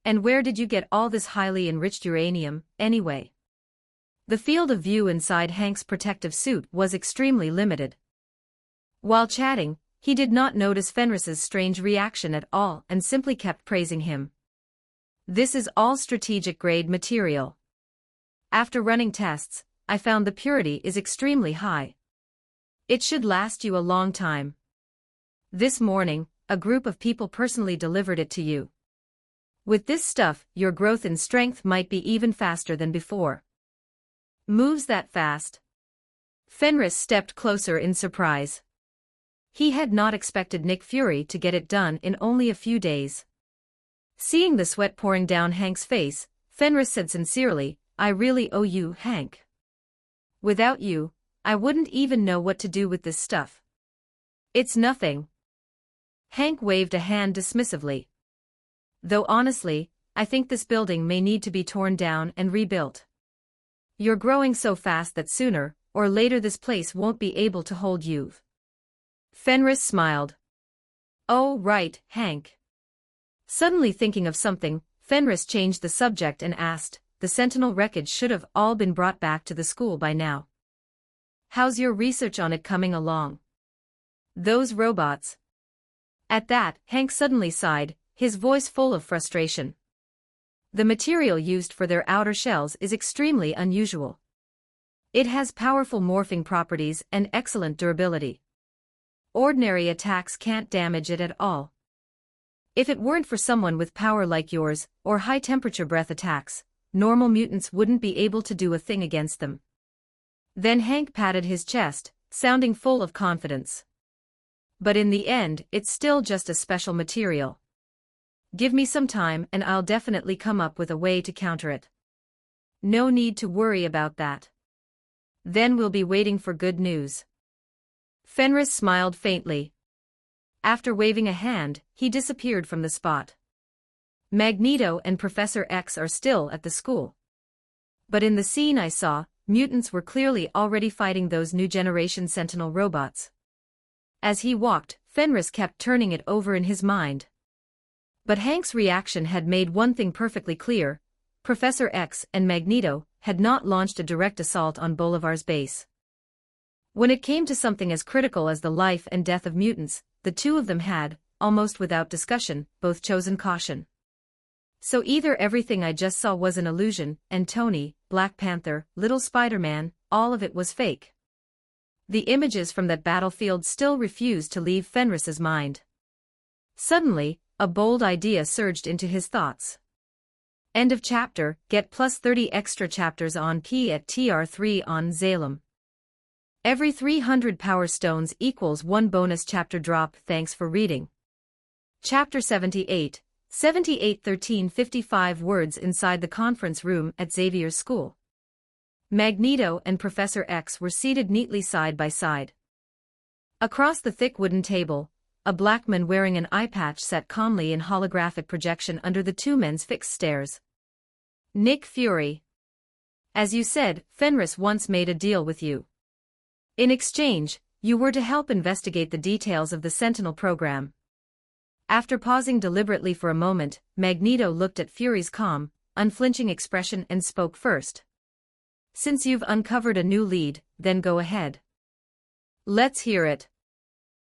Speaker 2: And where did you get all this highly enriched uranium, anyway? The field of view inside Hank's protective suit was extremely limited. While chatting, he did not notice Fenris's strange reaction at all and simply kept praising him. This is all strategic-grade material. After running tests, I found the purity is extremely high. It should last you a long time. This morning, a group of people personally delivered it to you. With this stuff, your growth in strength might be even faster than before. Moves that fast? Fenris stepped closer in surprise. He had not expected Nick Fury to get it done in only a few days. Seeing the sweat pouring down Hank's face, Fenris said sincerely, I really owe you, Hank. Without you, I wouldn't even know what to do with this stuff. It's nothing. Hank waved a hand dismissively. Though honestly, I think this building may need to be torn down and rebuilt. You're growing so fast that sooner or later this place won't be able to hold you. Fenris smiled. Oh, right, Hank. Suddenly thinking of something, Fenris changed the subject and asked, the Sentinel wreckage should have all been brought back to the school by now. How's your research on it coming along? Those robots. At that, Hank suddenly sighed, his voice full of frustration. The material used for their outer shells is extremely unusual. It has powerful morphing properties and excellent durability. Ordinary attacks can't damage it at all. If it weren't for someone with power like yours, or high-temperature breath attacks, normal mutants wouldn't be able to do a thing against them. Then Hank patted his chest, sounding full of confidence. But in the end, it's still just a special material. Give me some time and I'll definitely come up with a way to counter it. No need to worry about that. Then we'll be waiting for good news. Fenris smiled faintly. After waving a hand, he disappeared from the spot. Magneto and Professor X are still at the school. But in the scene I saw, mutants were clearly already fighting those new generation Sentinel robots. As he walked, Fenris kept turning it over in his mind. But Hank's reaction had made one thing perfectly clear: Professor X and Magneto had not launched a direct assault on Bolivar's base. When it came to something as critical as the life and death of mutants, the two of them had, almost without discussion, both chosen caution. So either everything I just saw was an illusion, and Tony, Black Panther, Little Spider-Man, all of it was fake. The images from that battlefield still refused to leave Fenris's mind. Suddenly, a bold idea surged into his thoughts. End of chapter. Get +30 extra chapters on P at TR3 on Zalem. Every 300 power stones equals 1 bonus chapter drop. Thanks for reading. Chapter 78, 1355 words inside the conference room at Xavier's school. Magneto and Professor X were seated neatly side by side. Across the thick wooden table, a black man wearing an eye patch sat calmly in holographic projection under the two men's fixed stares. Nick Fury. As you said, Fenris once made a deal with you. In exchange, you were to help investigate the details of the Sentinel program. After pausing deliberately for a moment, Magneto looked at Fury's calm, unflinching expression and spoke first. Since you've uncovered a new lead, then go ahead. Let's hear it.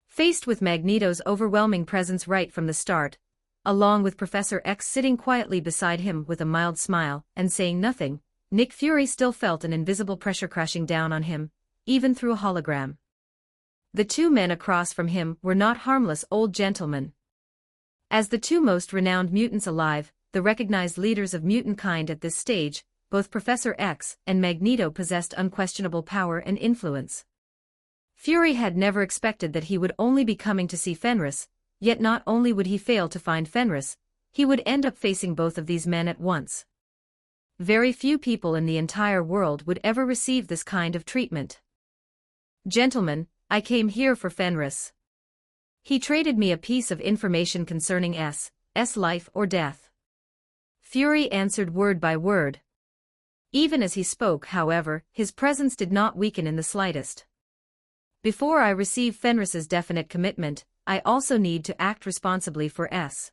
Speaker 2: Faced with Magneto's overwhelming presence right from the start, along with Professor X sitting quietly beside him with a mild smile and saying nothing, Nick Fury still felt an invisible pressure crashing down on him, even through a hologram. The two men across from him were not harmless old gentlemen. As the two most renowned mutants alive, the recognized leaders of mutant kind at this stage, both Professor X and Magneto possessed unquestionable power and influence. Fury had never expected that he would only be coming to see Fenris, yet not only would he fail to find Fenris, he would end up facing both of these men at once. Very few people in the entire world would ever receive this kind of treatment. Gentlemen, I came here for Fenris. He traded me a piece of information concerning S life or death. Fury answered word by word. Even as he spoke, however, his presence did not weaken in the slightest. Before I receive Fenris's definite commitment, I also need to act responsibly for S.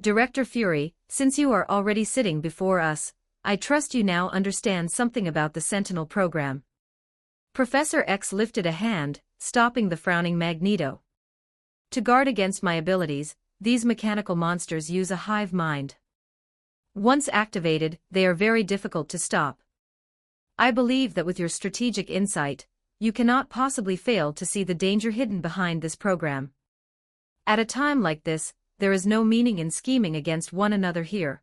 Speaker 2: Director Fury, since you are already sitting before us, I trust you now understand something about the Sentinel program. Professor X lifted a hand, stopping the frowning Magneto. To guard against my abilities, these mechanical monsters use a hive mind. Once activated, they are very difficult to stop. I believe that with your strategic insight, you cannot possibly fail to see the danger hidden behind this program. At a time like this, there is no meaning in scheming against one another here.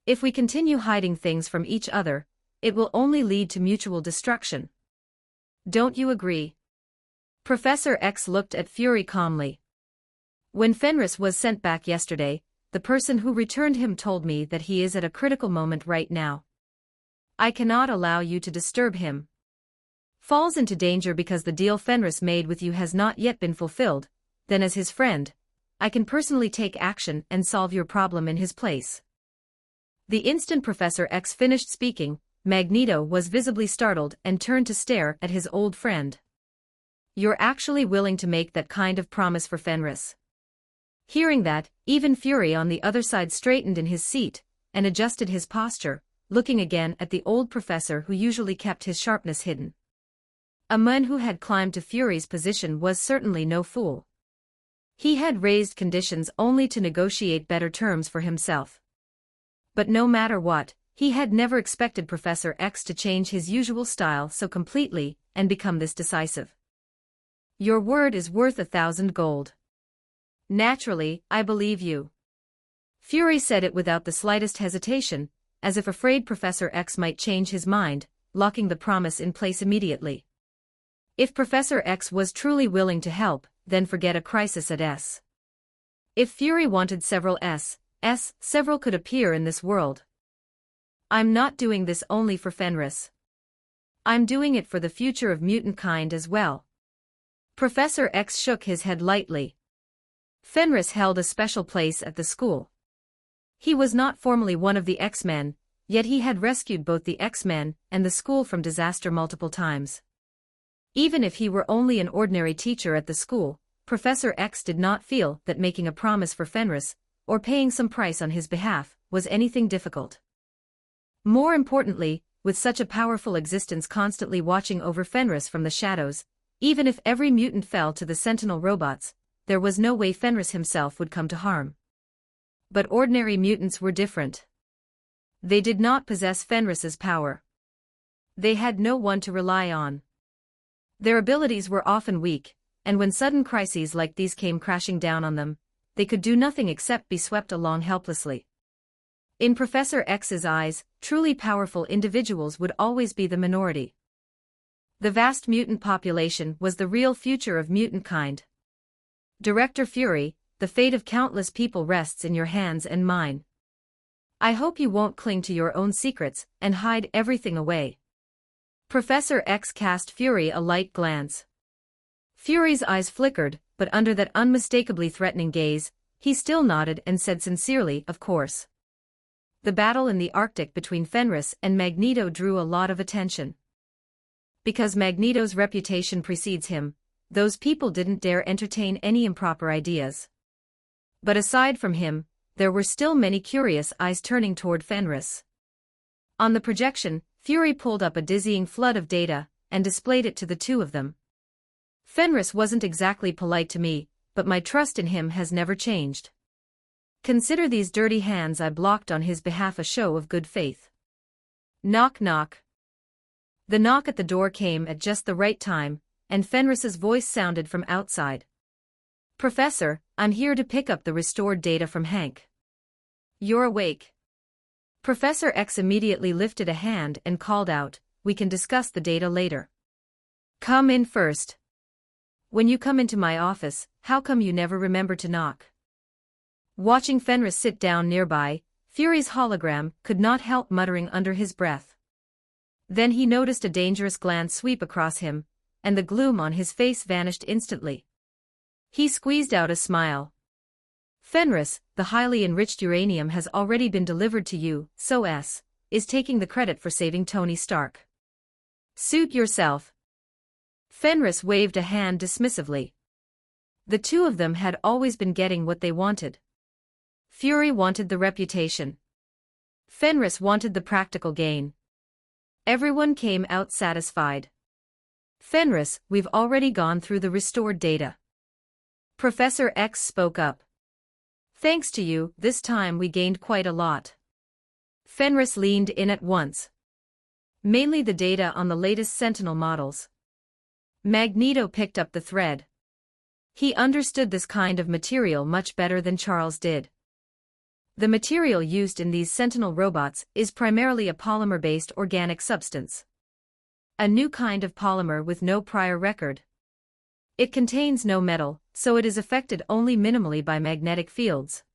Speaker 2: If we continue hiding things from each other, it will only lead to mutual destruction. Don't you agree? Professor X looked at Fury calmly. When Fenris was sent back yesterday, the person who returned him told me that he is at a critical moment right now. I cannot allow you to disturb him. Falls into danger because the deal Fenris made with you has not yet been fulfilled, then as his friend, I can personally take action and solve your problem in his place. The instant Professor X finished speaking, Magneto was visibly startled and turned to stare at his old friend. You're actually willing to make that kind of promise for Fenris? Hearing that, even Fury on the other side straightened in his seat and adjusted his posture, looking again at the old professor who usually kept his sharpness hidden. A man who had climbed to Fury's position was certainly no fool. He had raised conditions only to negotiate better terms for himself. But no matter what, he had never expected Professor X to change his usual style so completely and become this decisive. Your word is worth 1,000 gold. Naturally, I believe you. Fury said it without the slightest hesitation, as if afraid Professor X might change his mind, locking the promise in place immediately. If Professor X was truly willing to help, then forget a crisis at S. If Fury wanted several several could appear in this world. I'm not doing this only for Fenris. I'm doing it for the future of mutant kind as well. Professor X shook his head lightly. Fenris held a special place at the school. He was not formally one of the X-Men, yet he had rescued both the X-Men and the school from disaster multiple times. Even if he were only an ordinary teacher at the school, Professor X did not feel that making a promise for Fenris, or paying some price on his behalf, was anything difficult. More importantly, with such a powerful existence constantly watching over Fenris from the shadows, even if every mutant fell to the Sentinel robots, there was no way Fenris himself would come to harm. But ordinary mutants were different. They did not possess Fenris's power. They had no one to rely on. Their abilities were often weak, and when sudden crises like these came crashing down on them, they could do nothing except be swept along helplessly. In Professor X's eyes, truly powerful individuals would always be the minority. The vast mutant population was the real future of mutant kind. Director Fury, the fate of countless people rests in your hands and mine. I hope you won't cling to your own secrets and hide everything away. Professor X cast Fury a light glance. Fury's eyes flickered, but under that unmistakably threatening gaze, he still nodded and said sincerely, "Of course." The battle in the Arctic between Fenris and Magneto drew a lot of attention. Because Magneto's reputation precedes him, those people didn't dare entertain any improper ideas. But aside from him, there were still many curious eyes turning toward Fenris. On the projection, Fury pulled up a dizzying flood of data and displayed it to the two of them. Fenris wasn't exactly polite to me, but my trust in him has never changed. Consider these dirty hands I blocked on his behalf a show of good faith. Knock knock. The knock at the door came at just the right time, and Fenris's voice sounded from outside. "Professor, I'm here to pick up the restored data from Hank." "You're awake." Professor X immediately lifted a hand and called out, "We can discuss the data later. Come in first." "When you come into my office, how come you never remember to knock?" Watching Fenris sit down nearby, Fury's hologram could not help muttering under his breath. Then he noticed a dangerous glance sweep across him, and the gloom on his face vanished instantly. He squeezed out a smile. "Fenris, the highly enriched uranium has already been delivered to you, so S is taking the credit for saving Tony Stark. Suit yourself." Fenris waved a hand dismissively. The two of them had always been getting what they wanted. Fury wanted the reputation. Fenris wanted the practical gain. Everyone came out satisfied. "Fenris, we've already gone through the restored data." Professor X spoke up. "Thanks to you, this time we gained quite a lot." Fenris leaned in at once. "Mainly the data on the latest Sentinel models." Magneto picked up the thread. He understood this kind of material much better than Charles did. The material used in these Sentinel robots is primarily a polymer-based organic substance. A new kind of polymer with no prior record. It contains no metal, so it is affected only minimally by magnetic fields.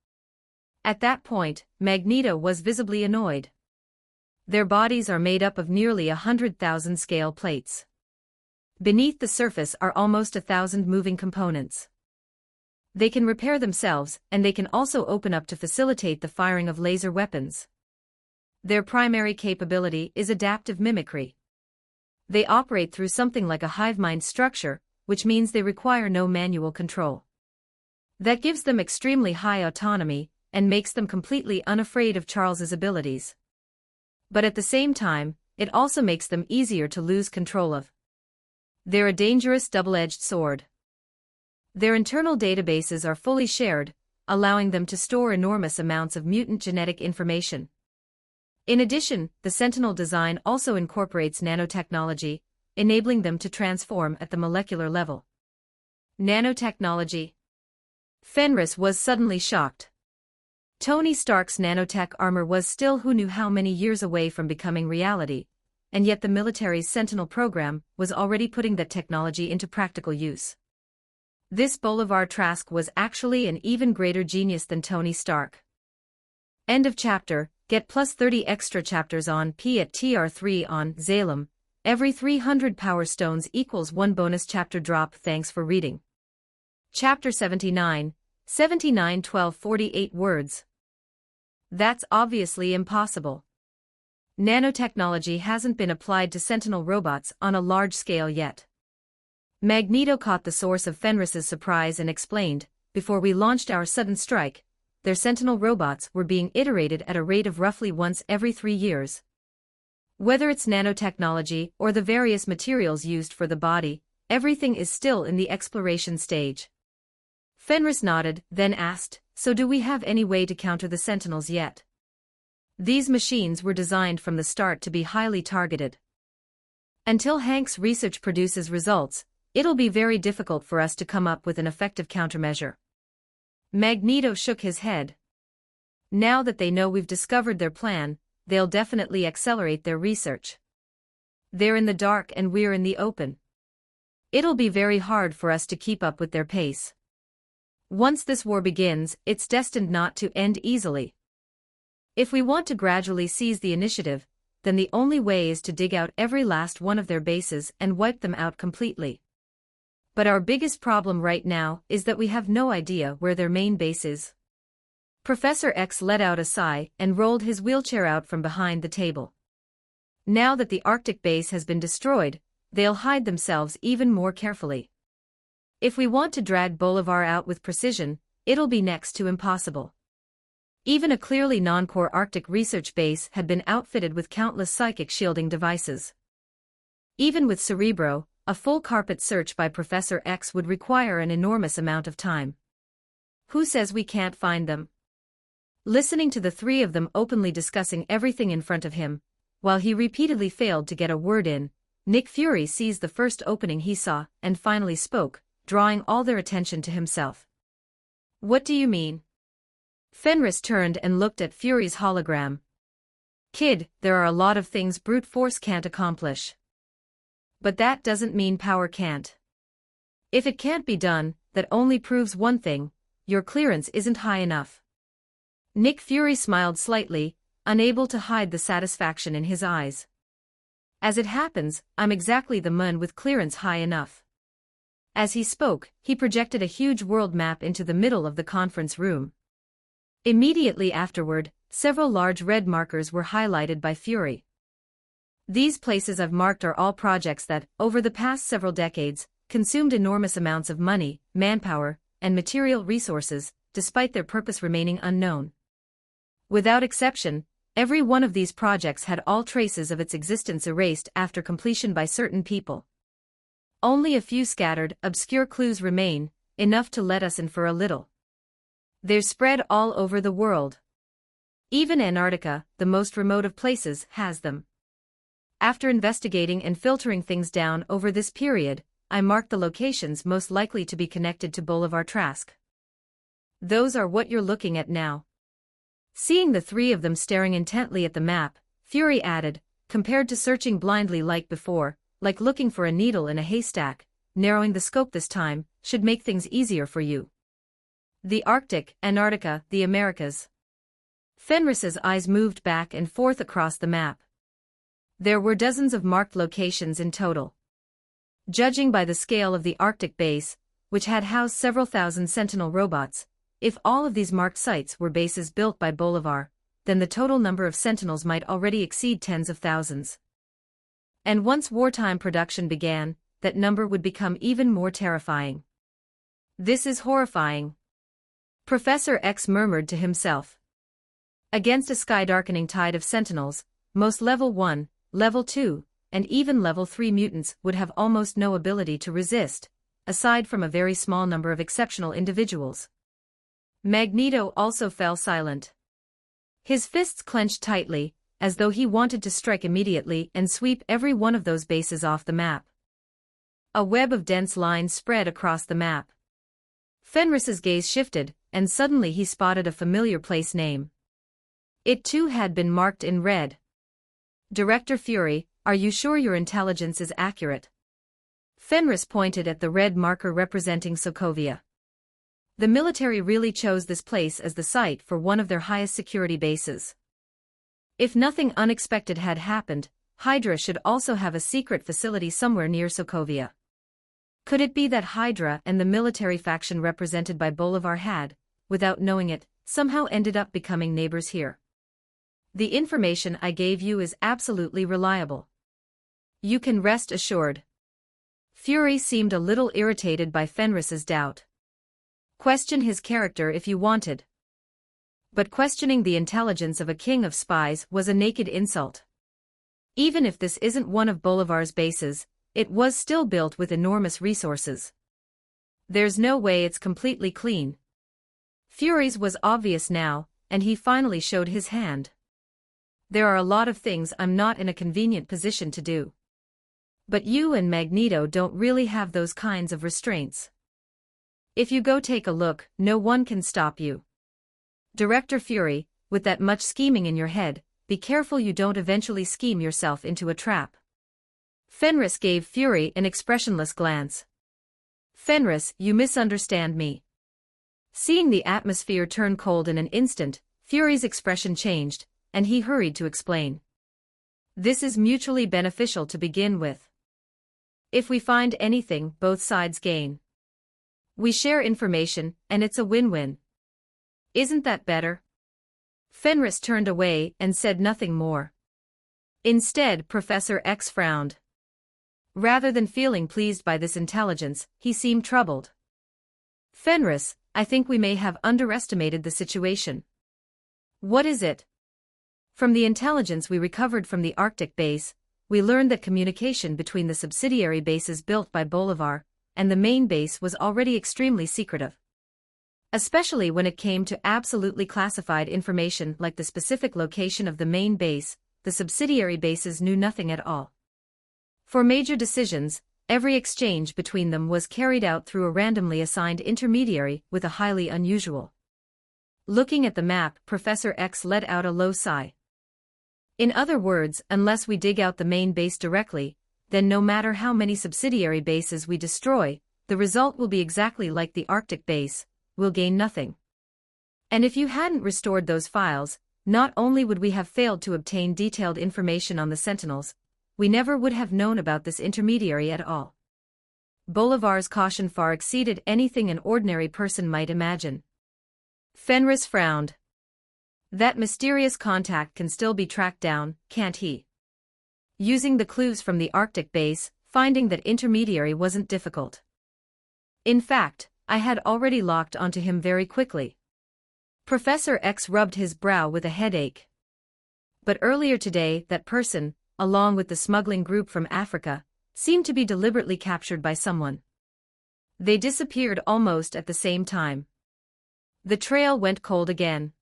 Speaker 2: At that point, Magneto was visibly annoyed. Their bodies are made up of nearly 100,000 scale plates. Beneath the surface are almost 1,000 moving components. They can repair themselves, and they can also open up to facilitate the firing of laser weapons. Their primary capability is adaptive mimicry. They operate through something like a hive mind structure, which means they require no manual control. That gives them extremely high autonomy, and makes them completely unafraid of Charles's abilities. But at the same time, it also makes them easier to lose control of. They're a dangerous double-edged sword. Their internal databases are fully shared, allowing them to store enormous amounts of mutant genetic information. In addition, the Sentinel design also incorporates nanotechnology, enabling them to transform at the molecular level. Nanotechnology. Fenris was suddenly shocked. Tony Stark's nanotech armor was still who knew how many years away from becoming reality, and yet the military's Sentinel program was already putting that technology into practical use. This Bolivar Trask was actually an even greater genius than Tony Stark. End of chapter. Get plus 30 extra chapters on P at TR3 on Zalem. Every 300 power stones equals 1 bonus chapter drop. Thanks for reading. Chapter 79, 1248 words. That's obviously impossible. Nanotechnology hasn't been applied to Sentinel robots on a large scale yet. Magneto caught the source of Fenris's surprise and explained, "Before we launched our sudden strike, their Sentinel robots were being iterated at a rate of roughly once every 3 years. Whether it's nanotechnology or the various materials used for the body, everything is still in the exploration stage." Fenris nodded, then asked, "So do we have any way to counter the Sentinels yet?" These machines were designed from the start to be highly targeted. Until Hank's research produces results, it'll be very difficult for us to come up with an effective countermeasure. Magneto shook his head. Now that they know we've discovered their plan, they'll definitely accelerate their research. They're in the dark and we're in the open. It'll be very hard for us to keep up with their pace. Once this war begins, it's destined not to end easily. If we want to gradually seize the initiative, then the only way is to dig out every last one of their bases and wipe them out completely. But our biggest problem right now is that we have no idea where their main base is. Professor X let out a sigh and rolled his wheelchair out from behind the table. Now that the Arctic base has been destroyed, they'll hide themselves even more carefully. If we want to drag Bolivar out with precision, it'll be next to impossible. Even a clearly non-core Arctic research base had been outfitted with countless psychic shielding devices. Even with Cerebro, a full carpet search by Professor X would require an enormous amount of time. Who says we can't find them? Listening to the three of them openly discussing everything in front of him, while he repeatedly failed to get a word in, Nick Fury seized the first opening he saw and finally spoke, drawing all their attention to himself. What do you mean? Fenris turned and looked at Fury's hologram. Kid, there are a lot of things brute force can't accomplish. But that doesn't mean power can't. If it can't be done, that only proves one thing: your clearance isn't high enough. Nick Fury smiled slightly, unable to hide the satisfaction in his eyes. As it happens, I'm exactly the man with clearance high enough. As he spoke, he projected a huge world map into the middle of the conference room. Immediately afterward, several large red markers were highlighted by Fury. These places I've marked are all projects that, over the past several decades, consumed enormous amounts of money, manpower, and material resources, despite their purpose remaining unknown. Without exception, every one of these projects had all traces of its existence erased after completion by certain people. Only a few scattered, obscure clues remain, enough to let us infer a little. They're spread all over the world. Even Antarctica, the most remote of places, has them. After investigating and filtering things down over this period, I marked the locations most likely to be connected to Bolivar Trask. Those are what you're looking at now. Seeing the three of them staring intently at the map, Fury added, compared to searching blindly like before, like looking for a needle in a haystack, narrowing the scope this time should make things easier for you. The Arctic, Antarctica, the Americas. Fenris's eyes moved back and forth across the map. There were dozens of marked locations in total. Judging by the scale of the Arctic base, which had housed several thousand Sentinel robots, if all of these marked sites were bases built by Bolivar, then the total number of Sentinels might already exceed tens of thousands. And once wartime production began, that number would become even more terrifying. This is horrifying. Professor X murmured to himself. Against a sky-darkening tide of Sentinels, most Level 1, Level 2, and even Level 3 mutants would have almost no ability to resist, aside from a very small number of exceptional individuals. Magneto also fell silent. His fists clenched tightly, as though he wanted to strike immediately and sweep every one of those bases off the map. A web of dense lines spread across the map. Fenris's gaze shifted, and suddenly he spotted a familiar place name. It too had been marked in red. Director Fury, are you sure your intelligence is accurate? Fenris pointed at the red marker representing Sokovia. The military really chose this place as the site for one of their highest security bases. If nothing unexpected had happened, Hydra should also have a secret facility somewhere near Sokovia. Could it be that Hydra and the military faction represented by Bolivar had, without knowing it, somehow ended up becoming neighbors here? The information I gave you is absolutely reliable. You can rest assured. Fury seemed a little irritated by Fenris's doubt. Question his character if you wanted. But questioning the intelligence of a king of spies was a naked insult. Even if this isn't one of Bolivar's bases, it was still built with enormous resources. There's no way it's completely clean. Fury's was obvious now, and he finally showed his hand. There are a lot of things I'm not in a convenient position to do. But you and Magneto don't really have those kinds of restraints. If you go take a look, no one can stop you. Director Fury, with that much scheming in your head, be careful you don't eventually scheme yourself into a trap. Fenris gave Fury an expressionless glance. Fenris, you misunderstand me. Seeing the atmosphere turn cold in an instant, Fury's expression changed, and he hurried to explain. This is mutually beneficial to begin with. If we find anything, both sides gain. We share information, and it's a win-win. Isn't that better? Fenris turned away and said nothing more. Instead, Professor X frowned. Rather than feeling pleased by this intelligence, he seemed troubled. Fenris, I think we may have underestimated the situation. What is it? From the intelligence we recovered from the Arctic base, we learned that communication between the subsidiary bases built by Bolivar and the main base was already extremely secretive. Especially when it came to absolutely classified information like the specific location of the main base, the subsidiary bases knew nothing at all. For major decisions, every exchange between them was carried out through a randomly assigned intermediary with a highly unusual. Looking at the map, Professor X let out a low sigh. In other words, unless we dig out the main base directly, then no matter how many subsidiary bases we destroy, the result will be exactly like the Arctic base, we'll gain nothing. And if you hadn't restored those files, not only would we have failed to obtain detailed information on the Sentinels, we never would have known about this intermediary at all. Bolivar's caution far exceeded anything an ordinary person might imagine. Fenris frowned. That mysterious contact can still be tracked down, can't he? Using the clues from the Arctic base, finding that intermediary wasn't difficult. In fact, I had already locked onto him very quickly. Professor X rubbed his brow with a headache. But earlier today, that person, along with the smuggling group from Africa, seemed to be deliberately captured by someone. They disappeared almost at the same time. The trail went cold again.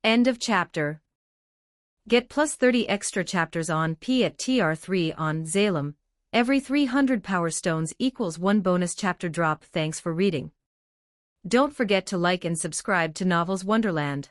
Speaker 2: End of chapter. Get plus 30 extra chapters on P at TR3 on Zalem. Every 300 power stones equals 1 bonus chapter drop. Thanks for reading. Don't forget to like and subscribe to Novels Wonderland.